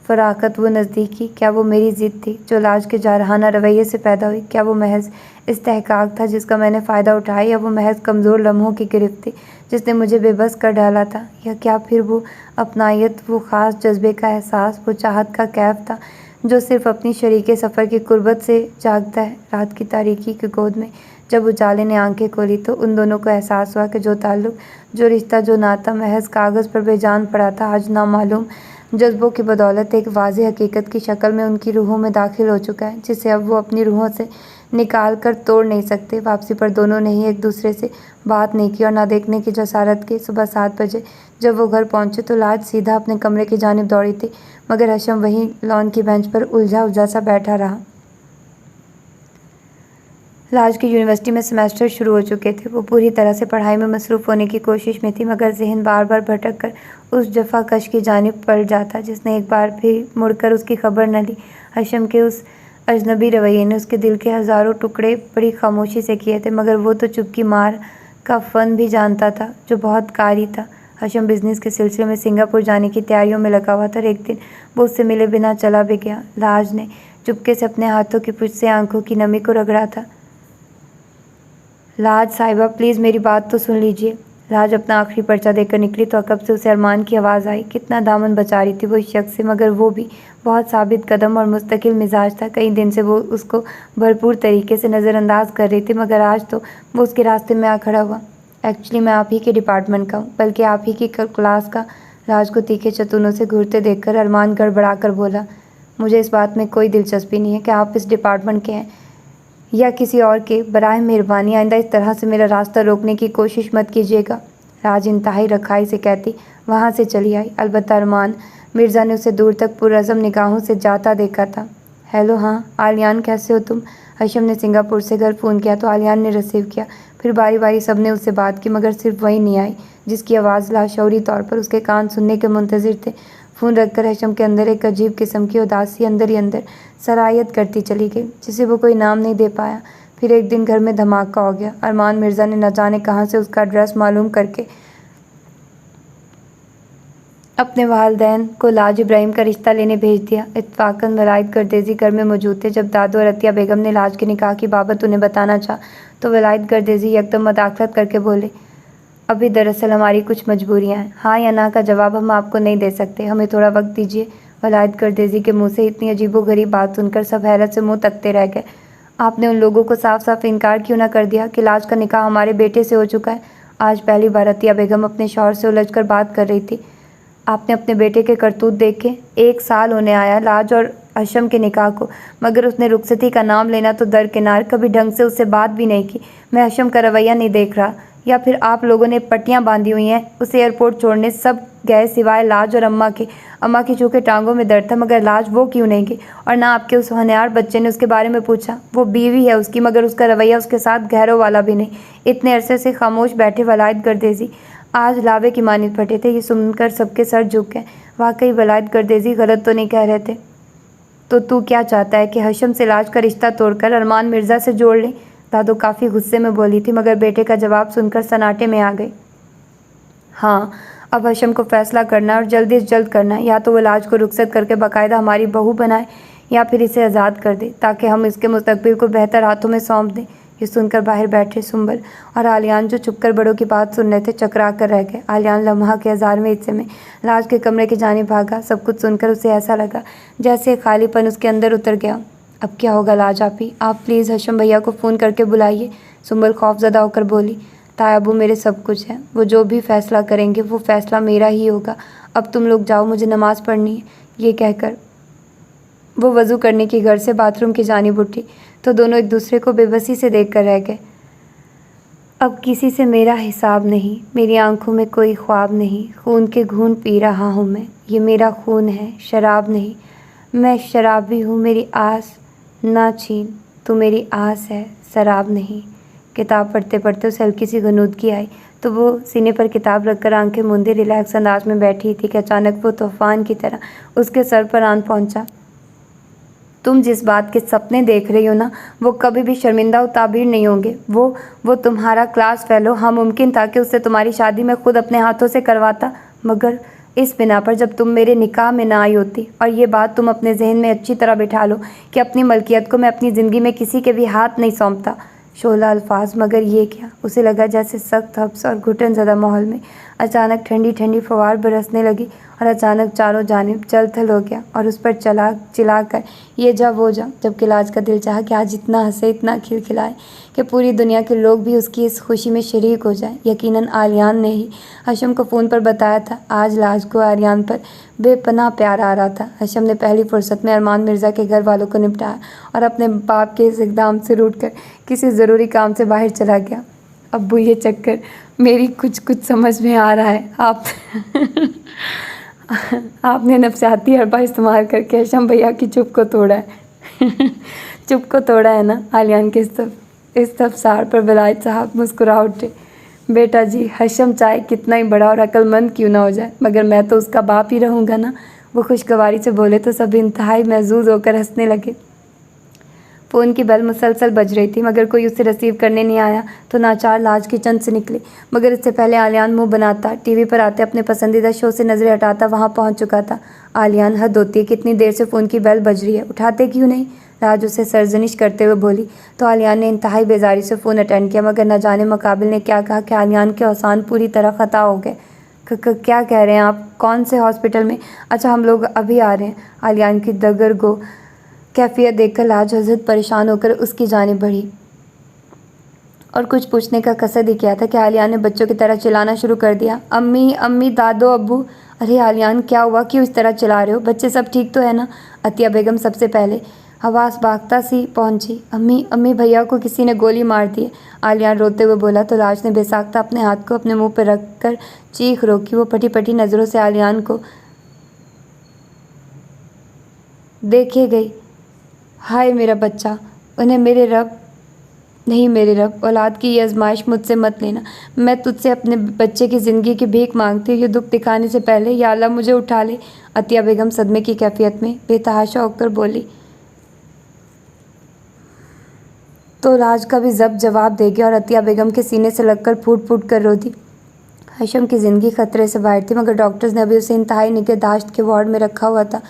फ़राक़त, वो नज़दीकी? क्या वो मेरी ज़िद थी जो लाज के जारहाना रवैये से पैदा हुई? क्या वो महज इस्तेहकाक था जिसका मैंने फ़ायदा उठाया, या वो महज कमज़ोर लम्हों की गिरफ्त थी जिसने मुझे बेबस कर डाला था? या क्या फिर वो अपनायत, वो ख़ास जज्बे का एहसास, वो चाहत का कैफ था जो सिर्फ़ अपनी शरीके सफ़र की कुर्बत से जागता है? रात की तारीकी की गोद में जब उजाले ने आंखें खोली तो उन दोनों को एहसास हुआ कि जो ताल्लुक़, जो रिश्ता, जो नाता महज कागज़ पर बेजान पड़ा था, आज नामालूम जज्बों की बदौलत एक वाज़ेह हकीकत की शक्ल में उनकी रूहों में दाखिल हो चुका है, जिसे अब वो अपनी रूहों से निकाल कर तोड़ नहीं सकते। वापसी पर दोनों ने ही एक दूसरे से बात नहीं की और ना देखने की जसारत की। सुबह 7 बजे जब वो घर पहुंचे तो लाज सीधा अपने कमरे की जानिब दौड़ी थी, मगर हशम वहीं लॉन की बेंच पर उलझा सा बैठा रहा। लाज की यूनिवर्सिटी में सेमेस्टर शुरू हो चुके थे। वो पूरी तरह से पढ़ाई में मसरूफ़ होने की कोशिश में थी, मगर जहन बार बार भटक कर उस जफ़ाकश की जानिब पड़ जाता जिसने एक बार भी मुड़कर उसकी खबर न ली। हशम के उस अजनबी रवैये ने उसके दिल के हज़ारों टुकड़े बड़ी खामोशी से किए थे, मगर वो तो चुपकी मार का फ़न भी जानता था जो बहुत कारी था। हशम बिज़नेस के सिलसिले में सिंगापुर जाने की तैयारियों में लगा हुआ था। एक दिन वो उससे मिले बिना चला भी गया। लाज ने चुपके से अपने हाथों की पुछ से आंखों की नमी को रगड़ा था। लाज साहिबा प्लीज़ मेरी बात तो सुन लीजिए। लाज अपना आखिरी पर्चा देकर निकली तो अकब से उसे अरमान की आवाज़ आई। कितना दामन बचा रही थी वो इस शख्स से, मगर वो भी बहुत साबित कदम और मुस्तकिल मिजाज था। कई दिन से वो उसको भरपूर तरीके से नज़रअंदाज कर रही थी, मगर आज तो वो उसके रास्ते में आ खड़ा हुआ। एक्चुअली मैं आप ही के डिपार्टमेंट का हूँ, बल्कि आप ही की क्लास का। लाज को तीखे चतुनों से घूरते देखकर अरमान गड़बड़ा कर बोला, मुझे इस बात में कोई दिलचस्पी नहीं है कि आप इस डिपार्टमेंट के हैं या किसी और के। बराए मेहरबानी आइंदा इस तरह से मेरा रास्ता रोकने की कोशिश मत कीजिएगा। राज इंतहाई रखाई से कहती वहाँ से चली आई। अलबत्ता अरमान मिर्ज़ा ने उसे दूर तक पुरअज़म निगाहों से जाता देखा था। हेलो, हाँ आलियान, कैसे हो तुम? हशम ने सिंगापुर से घर फ़ोन किया तो आलियान ने रिसीव किया। फिर बारी बारी सब ने उससे बात की, मगर सिर्फ वही नहीं आई जिसकी आवाज़ लाशौरी तौर पर उसके कान सुनने के मुंतज़िर थे। फ़ोन रखकर हशम के अंदर एक अजीब किस्म की उदासी अंदर ही अंदर सरायत करती चली गई, जिसे वो कोई नाम नहीं दे पाया। फिर एक दिन घर में धमाका हो गया। अरमान मिर्ज़ा ने न जाने कहाँ से उसका एड्रेस मालूम करके अपने वालिदैन को लाज इब्राहिम का रिश्ता लेने भेज दिया। इत्तफ़ाक़न वलायत गर्देज़ी घर में मौजूद थे। जब दादो और अतिया बेगम ने लाज के निकाह की बाबत उन्हें बताना चाहा तो वलायत गर्देज़ी एकदम मदाखलत करके बोले, अभी दरअसल हमारी कुछ मजबूरियाँ हैं। हाँ या ना का जवाब हम आपको नहीं दे सकते, हमें थोड़ा वक्त दीजिए। वलायत गर्देज़ी के मुँह से इतनी अजीबोगरीब बात सुनकर सब हैरत से मुँह तकते रह गए। आपने उन लोगों को साफ साफ इनकार क्यों ना कर दिया कि लाज का निकाह हमारे बेटे से हो चुका है? आज पहली बार अतिया बेगम अपने शौहर से उलझ कर बात कर रही थी। आपने अपने बेटे के करतूत देखे? 1 साल होने आया लाज और हशम के निकाह को, मगर उसने रुखसती का नाम लेना तो दरकिनार, कभी ढंग से उससे बात भी नहीं की। मैं हशम का रवैया नहीं देख रहा, या फिर आप लोगों ने पट्टियाँ बांधी हुई हैं? उसे एयरपोर्ट छोड़ने सब गए सिवाय लाज और अम्मा के। अम्मा की चूँकि टांगों में दर्द था, मगर लाज वो क्यों नहीं गई? और ना आपके उस होनहार बच्चे ने उसके बारे में पूछा? वो बीवी है उसकी, मगर उसका रवैया उसके साथ गैरों वाला भी नहीं। इतने अरसे से खामोश बैठे वलायत गर्देज़ी आज लावे की मानित फटे थे। ये सुनकर सबके सर झुक गए। वाकई वलायत गर्देज़ी गलत तो नहीं कह रहे थे। तो तू क्या चाहता है कि हशम से लाज का रिश्ता तोड़कर अरमान मिर्ज़ा से जोड़ लें? दादो काफ़ी गुस्से में बोली थी, मगर बेटे का जवाब सुनकर सन्नाटे में आ गई। हाँ, अब हशम को फैसला करना है और जल्दी से जल्द करना है। या तो वो लाज को रुखसत करके बाकायदा हमारी बहू बनाए, या फिर इसे आज़ाद कर दे ताकि हम इसके मुस्तकबिल को बेहतर हाथों में सौंप दें। ये सुनकर बाहर बैठे सुंबल और आलियान, जो चुपकर बड़ों की बात सुन रहे थे, चकरा कर रह गए। आलियान लम्हा के 1000वें हिस्से में लाज के कमरे की जानिब भागा। सब कुछ सुनकर उसे ऐसा लगा जैसे खालीपन उसके अंदर उतर गया। अब क्या होगा लाज आपी? आप प्लीज़ हशम भैया को फ़ोन करके बुलाइए। सुंबल खौफज़दा होकर बोली, तायाबू मेरे सब कुछ है, वो जो भी फैसला करेंगे वो फैसला मेरा ही होगा। अब तुम लोग जाओ, मुझे नमाज़ पढ़नी है। ये कहकर वो वज़ू करने की घर से बाथरूम की जानिब उठी तो दोनों एक दूसरे को बेबसी से देख कर रह गए। अब किसी से मेरा हिसाब नहीं, मेरी आंखों में कोई ख्वाब नहीं। खून के घूंट पी रहा हूँ मैं, ये मेरा खून है, शराब नहीं। मैं शराबी हूँ, मेरी आस ना छीन, तू मेरी आस है, शराब नहीं। किताब पढ़ते पढ़ते उसे हल्की सी गनूदगी आई तो वो सीने पर किताब रखकर आंखें मूंदे रिलैक्स अंदाज में बैठी थी कि अचानक वो तूफान की तरह उसके सर पर आन पहुंचा। तुम जिस बात के सपने देख रही हो ना, वो कभी भी शर्मिंदा और ताबीर नहीं होंगे। वो तुम्हारा क्लास फेलो। हाँ, मुमकिन था कि उससे तुम्हारी शादी मैं खुद अपने हाथों से करवाता, मगर इस बिना पर जब तुम मेरे निकाह में ना आई होती। और ये बात तुम अपने जहन में अच्छी तरह बिठा लो कि अपनी मलकियत को मैं अपनी ज़िंदगी में किसी के भी हाथ नहीं सौंपता। शोला अल्फाज, मगर ये क्या? उसे लगा जैसे सख्त हब्स और घुटन ज़दा माहौल में अचानक ठंडी ठंडी फवार बरसने लगी और अचानक चारों जानिब चल थल हो गया और उस पर चिल्लाकर ये जा वो जा। जबकि लाज का दिल चाहा कि आज इतना हंसे, इतना खिलखिलाए कि पूरी दुनिया के लोग भी उसकी इस खुशी में शरीक हो जाएं। यकीनन आलियान ने ही हशम को फ़ोन पर बताया था। आज लाज को आलियान पर बेपनाह प्यार आ रहा था। हशम ने पहली फुर्सत में अरमान मिर्ज़ा के घर वालों को निपटाया और अपने बाप के इस इक़दाम से रूठकर किसी ज़रूरी काम से बाहर चला गया। अब्बू, ये चक्कर मेरी कुछ समझ में आ रहा है। आपने नफसियाती हरबा इस्तेमाल करके हशम भैया की चुप को तोड़ा है। चुप को तोड़ा है ना? आलियान के इस तफसार पर वलायत साहब मुस्कुरा उठे। बेटा जी, हशम चाहे कितना ही बड़ा और अक्लमंद क्यों ना हो जाए, मगर मैं तो उसका बाप ही रहूँगा ना। वो खुशगवारी से बोले तो सब इंतहाई महजूज होकर हंसने लगे। फ़ोन की बेल मुसलसल बज रही थी, मगर कोई उसे रिसीव करने नहीं आया तो नाचार लाज किचन से निकली। मगर इससे पहले आलियान मुंह बनाता, टीवी पर आते अपने पसंदीदा शो से नज़रें हटाता वहाँ पहुँच चुका था। आलियान, हद होती है, कितनी देर से फ़ोन की बेल बज रही है, उठाते क्यों नहीं? राज उसे सरजनिश करते हुए बोली तो आलियान ने इंतहाई बेजारी से फ़ोन अटेंड किया, मगर न जाने मुकाबिल ने क्या कहा कि आलियान के औसान पूरी तरह ख़ता हो गए। क्या कह रहे हैं आप? कौन से हॉस्पिटल में? अच्छा, हम लोग अभी आ रहे हैं। आलियान की दगरगो कैफियत देखकर लाज हजरत परेशान होकर उसकी जानिब बढ़ी और कुछ पूछने का कसद ही किया था कि आलियान ने बच्चों की तरह चिल्लाना शुरू कर दिया, अम्मी अम्मी, दादो, अब्बू। अरे आलियान, क्या हुआ? क्यों इस तरह चिल्ला रहे हो? बच्चे सब ठीक तो है ना? अतिया बेगम सबसे पहले हवास भागता सी पहुंची। अम्मी अम्मी, भैया को किसी ने गोली मार दी है, आलियान रोते हुए बोला तो लाज ने बेसाख्ता अपने हाथ को अपने मुंह पर रखकर चीख रोकी। वो फटी फटी नज़रों से आलियान को देखे गई। हाय मेरा बच्चा, उन्हें मेरे रब नहीं, मेरे रब, औलाद की ये आजमाइश मुझसे मत लेना। मैं तुझसे अपने बच्चे की ज़िंदगी की भीख मांगती हूँ। ये दुख दिखाने से पहले या अल्लाह मुझे उठा ले। अतिया बेगम सदमे की कैफियत में बेतहाशा होकर बोली तो राज का भी जब जवाब दे गया और अतिया बेगम के सीने से लगकर फूट फूट कर रो दी। हशम की ज़िंदगी खतरे से बाहर थी, मगर डॉक्टर्स ने अभी उसे इंतहाई निगहदाश्त के वार्ड में रखा हुआ था।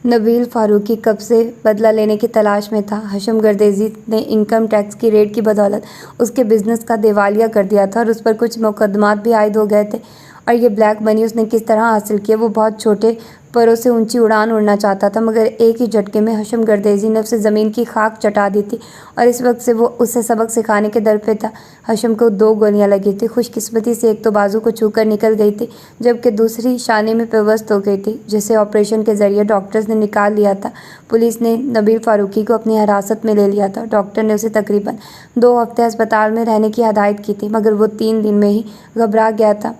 नबील फ़ारूकी कब से बदला लेने की तलाश में था। हशम गर्देजी ने इनकम टैक्स की रेड की बदौलत उसके बिजनेस का दिवालिया कर दिया था और उस पर कुछ मुकदमात भी आयद हो गए थे। और ये ब्लैक मनी उसने किस तरह हासिल किया? वो बहुत छोटे परों से ऊंची उड़ान उड़ना चाहता था, मगर एक ही झटके में हशम गर्देजी ने उसे ज़मीन की खाक चटा दी थी और इस वक्त से वो उसे सबक सिखाने के दर पे था। हशम को 2 गोलियां लगी थी। खुशकिस्मती से एक तो बाजू को छूकर निकल गई थी, जबकि दूसरी शाने में पेवस्त हो गई थी, जिसे ऑपरेशन के ज़रिए डॉक्टर्स ने निकाल लिया था। पुलिस ने नबील फ़ारूकी को अपनी हिरासत में ले लिया था। डॉक्टर ने उसे तकरीबन 2 हफ्ते अस्पताल में रहने की हदायत की थी, मगर वो 3 दिन में ही घबरा गया था।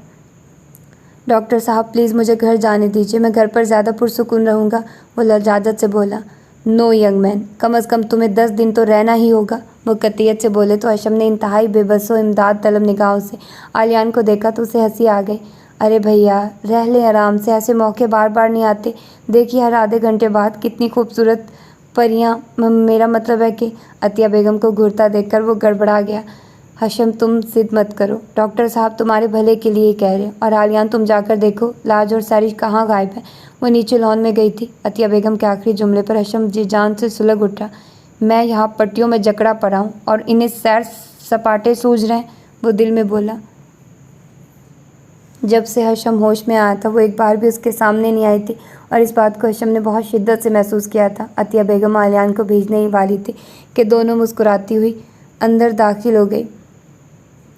डॉक्टर साहब, प्लीज़ मुझे घर जाने दीजिए, मैं घर पर ज़्यादा पुरसुकून रहूँगा, वो लजाजत से बोला। नो यंग मैन, कम अज़ कम तुम्हें 10 दिन तो रहना ही होगा, वो कतियत से बोले तो हशम ने इंतहाई बेबसो इमदाद तलब निगाहों से आलियान को देखा तो उसे हंसी आ गई। अरे भैया, रह लें आराम से, ऐसे मौके बार बार नहीं आते। देखिए हर आधे घंटे बाद कितनी खूबसूरत परियाँ, मेरा मतलब है कि अतिया बेगम को घूरता देखकर वो गड़बड़ा गया। हशम, तुम जिद मत करो, डॉक्टर साहब तुम्हारे भले के लिए ही कह रहे हैं। और आलियान, तुम जाकर देखो लाज और सारिश कहाँ गायब है। वो नीचे लॉन में गई थी। अतिया बेगम के आखिरी जुमले पर हशम जी जान से सुलग उठा। मैं यहाँ पट्टियों में जकड़ा पड़ा हूँ और इन्हें सैर सपाटे सूझ रहे हैं, वो दिल में बोला। जब से हशम होश में आया था वो एक बार भी उसके सामने नहीं आई थी और इस बात को हशम ने बहुत शिद्दत से महसूस किया था। अतिया बेगम आलियान को भेजने ही वाली थी कि दोनों मुस्कुराती हुई अंदर दाखिल हो गई।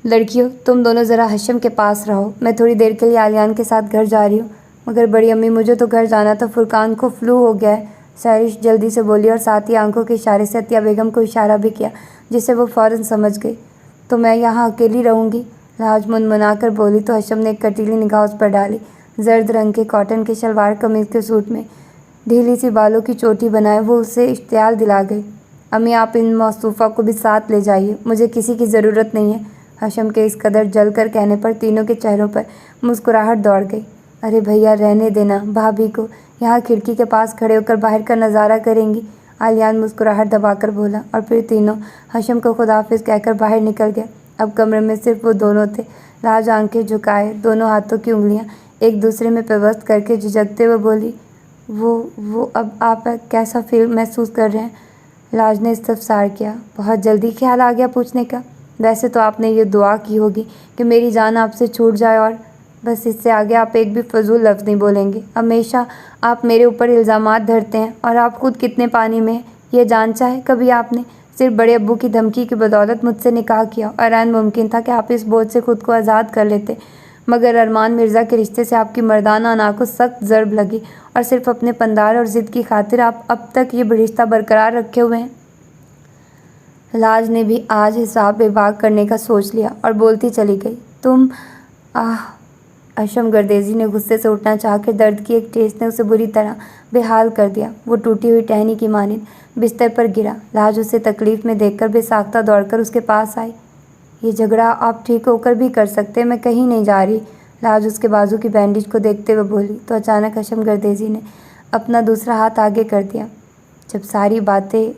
लड़कियों, तुम दोनों ज़रा हशम के पास रहो, मैं थोड़ी देर के लिए आलियान के साथ घर जा रही हूँ। मगर बड़ी अम्मी, मुझे तो घर जाना था, फुरकान को फ्लू हो गया है, सारिश जल्दी से बोली और साथ ही आंखों के इशारे से अतिया बेगम को इशारा भी किया, जिसे वो फ़ौरन समझ गई। तो मैं यहाँ अकेली रहूँगी, राज मुनमुना कर बोली तो हशम ने एक कटीली निगाह उस पर डाली। जर्द रंग के कॉटन के शलवार कमीज़ के सूट में ढीली सी बालों की चोटी बनाए वो उसे इश्तियाल दिला गई। अम्मी, आप इन मौसूफ़ा को भी साथ ले जाइए, मुझे किसी की ज़रूरत नहीं है। हशम के इस कदर जल कर कहने पर तीनों के चेहरों पर मुस्कुराहट दौड़ गई। अरे भैया, रहने देना भाभी को, यहाँ खिड़की के पास खड़े होकर बाहर का नज़ारा करेंगी, आलियान मुस्कुराहट दबाकर बोला और फिर तीनों हशम को खुदाफिज कहकर बाहर निकल गए। अब कमरे में सिर्फ वो दोनों थे। राज आंखें झुकाए, दोनों हाथों की उंगलियां एक दूसरे में पेवस्त करके झिझकते हुए बोली, वो अब आप कैसा फील महसूस कर रहे हैं? राज ने इस्तफसार किया। बहुत जल्दी ख्याल आ गया पूछने का? वैसे तो आपने ये दुआ की होगी कि मेरी जान आपसे छूट जाए और बस, इससे आगे आप एक भी फजूल लफ्ज़ नहीं बोलेंगे। हमेशा आप मेरे ऊपर इल्ज़ामात धरते हैं और आप खुद कितने पानी में हैं, ये जांचा है कभी आपने? सिर्फ बड़े अब्बू की धमकी की बदौलत मुझसे निकाह किया और ऐन मुमकिन था कि आप इस बोझ से खुद को आज़ाद कर लेते, मगर अरमान मिर्ज़ा के रिश्ते से आपकी मर्दाना अना को सख्त ज़र्ब लगी और सिर्फ अपने पंदार और ज़िद की खातिर आप अब तक ये रिश्ता बरकरार रखे हुए हैं। लाज ने भी आज हिसाब बेबाक करने का सोच लिया और बोलती चली गई, तुम हशम गर्देजी ने गुस्से से उठना चाहकर दर्द की एक ठेस ने उसे बुरी तरह बेहाल कर दिया। वो टूटी हुई टहनी की मानिंद बिस्तर पर गिरा। लाज उसे तकलीफ़ में देखकर बेसाख्ता दौड़कर उसके पास आई। ये झगड़ा आप ठीक होकर भी कर सकते, मैं कहीं नहीं जा रही, लाज उसके बाजू की बैंडेज को देखते हुए बोली तो अचानक हशम गर्देजी ने अपना दूसरा हाथ आगे कर दिया। जब सारी बातें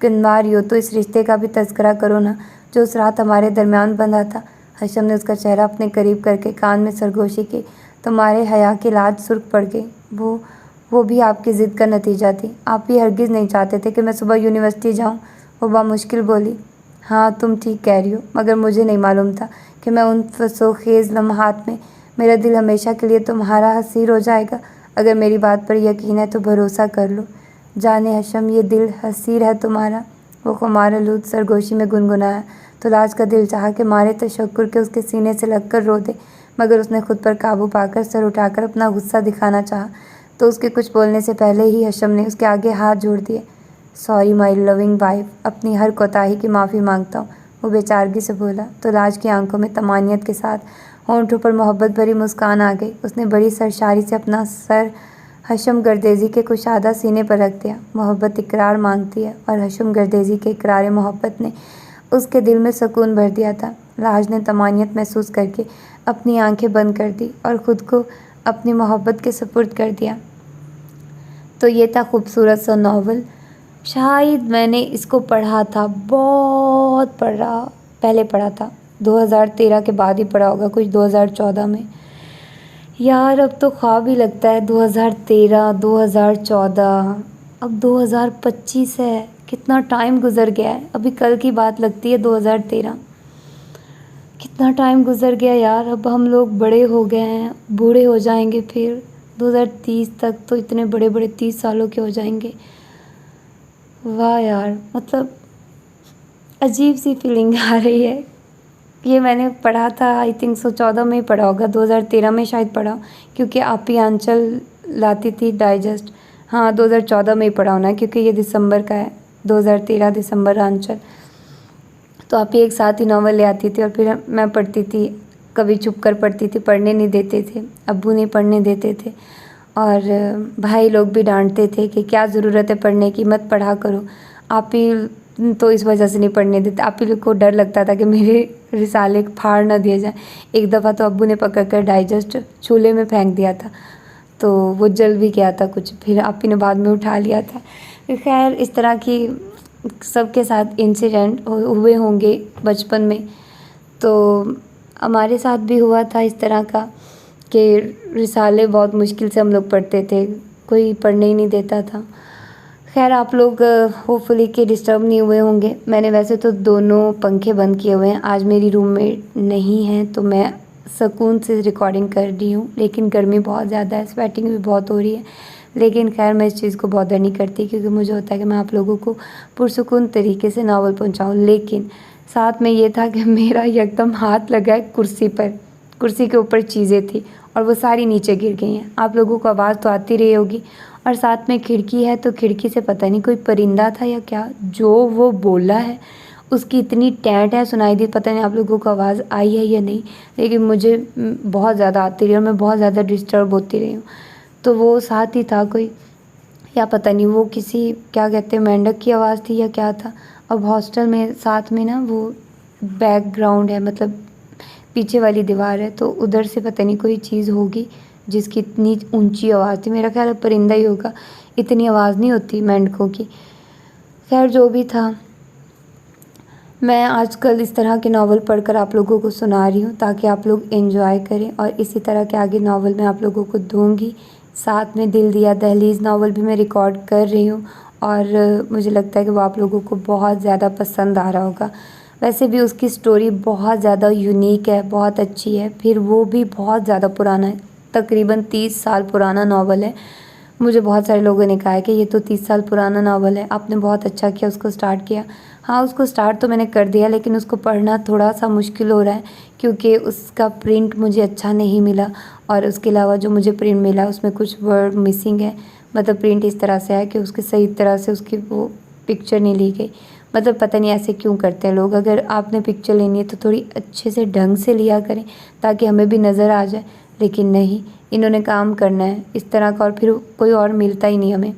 किनवार हो तो इस रिश्ते का भी तज़किरा करो ना, जो उस रात हमारे दरमियान बंधा था। हशम ने उसका चेहरा अपने करीब करके कान में सरगोशी की। तुम्हारे हया की लाज सुर्ख पड़ गई। वो भी आपकी ज़िद का नतीजा थी। आप भी हरगिज़ नहीं चाहते थे कि मैं सुबह यूनिवर्सिटी जाऊँ। वो बामुश्किल बोली, हाँ तुम ठीक कह रही हो, मगर मुझे नहीं मालूम था कि मैं उन फसोखेज़ लम्हात में मेरा दिल हमेशा के लिए तुम्हारा हसीर हो जाएगा। अगर मेरी बात पर यकीन है तो भरोसा कर लो। जाने हशम, ये दिल हसीर है तुम्हारा। वो खुमार आलूद सरगोशी में गुनगुनाया तो लाज का दिल चाहा कि मारे तशक्कुर के उसके सीने से लगकर रो दे, मगर उसने खुद पर काबू पाकर सर उठाकर अपना गुस्सा दिखाना चाहा तो उसके कुछ बोलने से पहले ही हशम ने उसके आगे हाथ जोड़ दिए। सॉरी माई लविंग वाइफ, अपनी हर कोताही की माफ़ी मांगता हूँ, वो बेचारगी से बोला तो लाज की आंखों में तमानियत के साथ होंठों पर मोहब्बत भरी मुस्कान आ गई। उसने बड़ी सरशारी से अपना सर हशम गर्देजी के कुशादा सीने पर रख दिया। मोहब्बत इकरार मांगती है और हशम गर्देजी के इकरार मोहब्बत ने उसके दिल में सुकून भर दिया था। लाज ने तमानियत महसूस करके अपनी आंखें बंद कर दी और ख़ुद को अपनी मोहब्बत के सुपुर्द कर दिया। तो ये था खूबसूरत सा नावल। शायद मैंने इसको पढ़ा था, बहुत पहले पढ़ा था, 2013 के बाद ही पढ़ा होगा, कुछ 2014 में। यार अब तो ख्वाब ही लगता है 2013, 2014, अब 2025 है। कितना टाइम गुज़र गया है। अभी कल की बात लगती है 2013। कितना टाइम गुज़र गया यार। अब हम लोग बड़े हो गए हैं, बूढ़े हो जाएंगे फिर 2030 तक तो इतने बड़े बड़े 30 सालों के हो जाएंगे। वाह यार, मतलब अजीब सी फीलिंग आ रही है। ये मैंने पढ़ा था आई थिंक 14 में ही पढ़ा होगा, 2013 में शायद पढ़ा, क्योंकि आप ही आंचल लाती थी डाइजेस्ट। हाँ 2014 में ही पढ़ा होना, क्योंकि ये दिसंबर का है, 2013 दिसंबर आंचल। तो आप ही एक साथ ही नावल ले आती थी और फिर मैं पढ़ती थी, कभी छुप कर पढ़ती थी, पढ़ने नहीं देते थे, अब्बू नहीं पढ़ने देते थे और भाई लोग भी डांटते थे कि क्या ज़रूरत है पढ़ने की, मत पढ़ा करो। आप ही तो इस वजह से नहीं पढ़ने देते, आप ही को डर लगता था कि मेरे रिसाले फाड़ ना दिया जाए। एक दफ़ा तो अब्बू ने पकड़ कर डाइजेस्ट चूल्हे में फेंक दिया था, तो वो जल भी गया था कुछ, फिर आप ही ने बाद में उठा लिया था। खैर इस तरह की सबके साथ इंसिडेंट हुए होंगे बचपन में, तो हमारे साथ भी हुआ था इस तरह का कि रिसाले बहुत मुश्किल से हम लोग पढ़ते थे, कोई पढ़ने ही नहीं देता था। खैर आप लोग होपफुली कि डिस्टर्ब नहीं हुए होंगे। मैंने वैसे तो दोनों पंखे बंद किए हुए हैं, आज मेरी रूममेट नहीं है तो मैं सुकून से रिकॉर्डिंग कर रही हूँ, लेकिन गर्मी बहुत ज़्यादा है, स्वेटिंग भी बहुत हो रही है। लेकिन खैर मैं इस चीज़ को बॉदर नहीं करती, क्योंकि मुझे होता है कि मैं आप लोगों को पुरसुकून तरीके से नावल पहुँचाऊँ। लेकिन साथ में ये था कि मेरा एकदम हाथ लगा है कुर्सी पर, कुर्सी के ऊपर चीज़ें थी और वो सारी नीचे गिर गई हैं। आप लोगों को आवाज़ तो आती रही होगी, और साथ में खिड़की है तो खिड़की से पता नहीं कोई परिंदा था या क्या, जो वो बोला है उसकी इतनी टैंट है सुनाई दी। पता नहीं आप लोगों को आवाज़ आई है या नहीं, लेकिन मुझे बहुत ज़्यादा आती रही और मैं बहुत ज़्यादा डिस्टर्ब होती रही हूँ। तो वो साथ ही था कोई, या पता नहीं वो किसी क्या कहते हैं मेंढक की आवाज़ थी या क्या था। अब हॉस्टल में साथ में ना वो बैकग्राउंड है, मतलब पीछे वाली दीवार है, तो उधर से पता नहीं कोई चीज़ होगी जिसकी इतनी ऊंची आवाज़ थी। मेरा ख्याल है परिंदा ही होगा, इतनी आवाज़ नहीं होती मेंढकों की। खैर जो भी था, मैं आजकल इस तरह के नावल पढ़कर आप लोगों को सुना रही हूँ ताकि आप लोग एंजॉय करें, और इसी तरह के आगे नावल मैं आप लोगों को दूँगी। साथ में दिल दिया दहलीज़ नावल भी मैं रिकॉर्ड कर रही हूँ, और मुझे लगता है कि वो आप लोगों को बहुत ज़्यादा पसंद आ रहा होगा। वैसे भी उसकी स्टोरी बहुत ज़्यादा यूनिक है, बहुत अच्छी है, फिर वो भी बहुत ज़्यादा पुराना है, तकरीबन 30 साल पुराना नावल है। मुझे बहुत सारे लोगों ने कहा है कि ये तो 30 साल पुराना नावल है, आपने बहुत अच्छा किया उसको स्टार्ट किया। हाँ उसको स्टार्ट तो मैंने कर दिया, लेकिन उसको पढ़ना थोड़ा सा मुश्किल हो रहा है, क्योंकि उसका प्रिंट मुझे अच्छा नहीं मिला, और उसके अलावा जो मुझे प्रिंट मिला उसमें कुछ वर्ड मिसिंग है। मतलब प्रिंट इस तरह से है कि उसके सही तरह से उसकी वो पिक्चर नहीं ली गई। मतलब पता नहीं ऐसे क्यों करते हैं लोग। अगर आपने पिक्चर लेनी है तो थोड़ी अच्छे से ढंग से लिया करें ताकि हमें भी नज़र आ जाए, लेकिन नहीं, इन्होंने काम करना है इस तरह का और फिर कोई और मिलता ही नहीं हमें।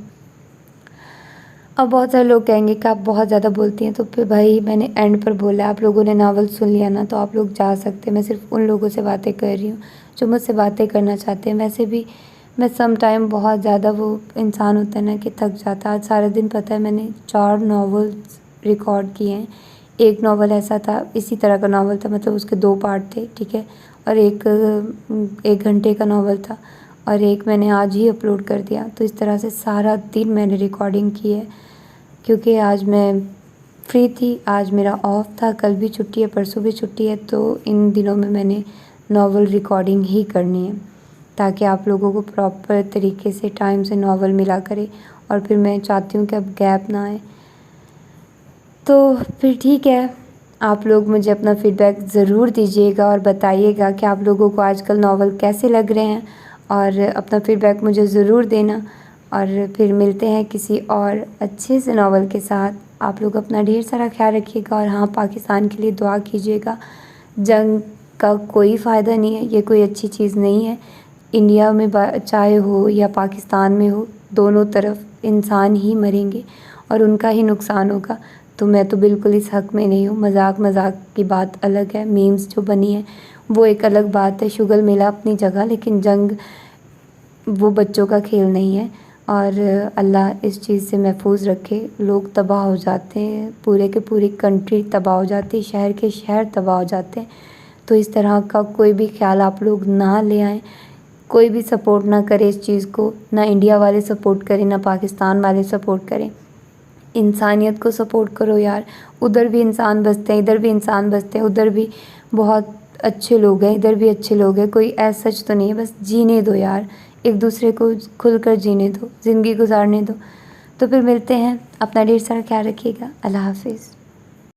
अब बहुत सारे लोग कहेंगे कि आप बहुत ज़्यादा बोलती हैं, तो फिर भाई मैंने एंड पर बोला, आप लोगों ने नावल सुन लिया ना, तो आप लोग जा सकते हैं। मैं सिर्फ उन लोगों से बातें कर रही हूँ जो मुझसे बातें करना चाहते हैं। वैसे भी मैं सम टाइम बहुत ज़्यादा वो इंसान होता है ना कि थक जाता है। आज सारा दिन पता है मैंने 4 नावल्स रिकॉर्ड किए हैं। एक नावल ऐसा था, इसी तरह का नावल था, मतलब उसके 2 पार्ट थे, ठीक है, और एक 1 घंटे का नावल था, और एक मैंने आज ही अपलोड कर दिया। तो इस तरह से सारा दिन मैंने रिकॉर्डिंग की है, क्योंकि आज मैं फ्री थी, आज मेरा ऑफ था, कल भी छुट्टी है, परसों भी छुट्टी है। तो इन दिनों में मैंने नॉवल रिकॉर्डिंग ही करनी है, ताकि आप लोगों को प्रॉपर तरीके से टाइम से नॉवल मिला करे। और फिर मैं चाहती हूँ कि अब गैप ना आए। तो फिर ठीक है, आप लोग मुझे अपना फ़ीडबैक ज़रूर दीजिएगा और बताइएगा कि आप लोगों को आजकल नॉवल कैसे लग रहे हैं, और अपना फ़ीडबैक मुझे ज़रूर देना। और फिर मिलते हैं किसी और अच्छे से नॉवल के साथ। आप लोग अपना ढेर सारा ख्याल रखिएगा, और हाँ, पाकिस्तान के लिए दुआ कीजिएगा। जंग का कोई फ़ायदा नहीं है, ये कोई अच्छी चीज़ नहीं है। इंडिया में चाहे हो या पाकिस्तान में हो, दोनों तरफ इंसान ही मरेंगे और उनका ही नुकसान होगा। तो मैं तो बिल्कुल इस हक़ में नहीं हूँ। मजाक की बात अलग है, मीम्स जो बनी है वो एक अलग बात है, शुगल मेला अपनी जगह, लेकिन जंग वो बच्चों का खेल नहीं है। और अल्लाह इस चीज़ से महफूज रखे। लोग तबाह हो जाते हैं, पूरे के पूरी कंट्री तबाह हो जाती है, शहर के शहर तबाह हो जाते हैं। तो इस तरह का कोई भी ख्याल आप लोग ना ले आएँ, कोई भी सपोर्ट ना करे इस चीज़ को, ना इंडिया वाले सपोर्ट करें, ना पाकिस्तान वाले सपोर्ट करें। इंसानियत को सपोर्ट करो यार। उधर भी इंसान बसते हैं, इधर भी इंसान बसते हैं, उधर भी बहुत अच्छे लोग हैं, इधर भी अच्छे लोग हैं। कोई ऐसा सच तो नहीं है, बस जीने दो यार, एक दूसरे को खुलकर जीने दो, ज़िंदगी गुजारने दो। तो फिर मिलते हैं, अपना ढेर सारा ख्याल रखिएगा। अल्लाह हाफिज़।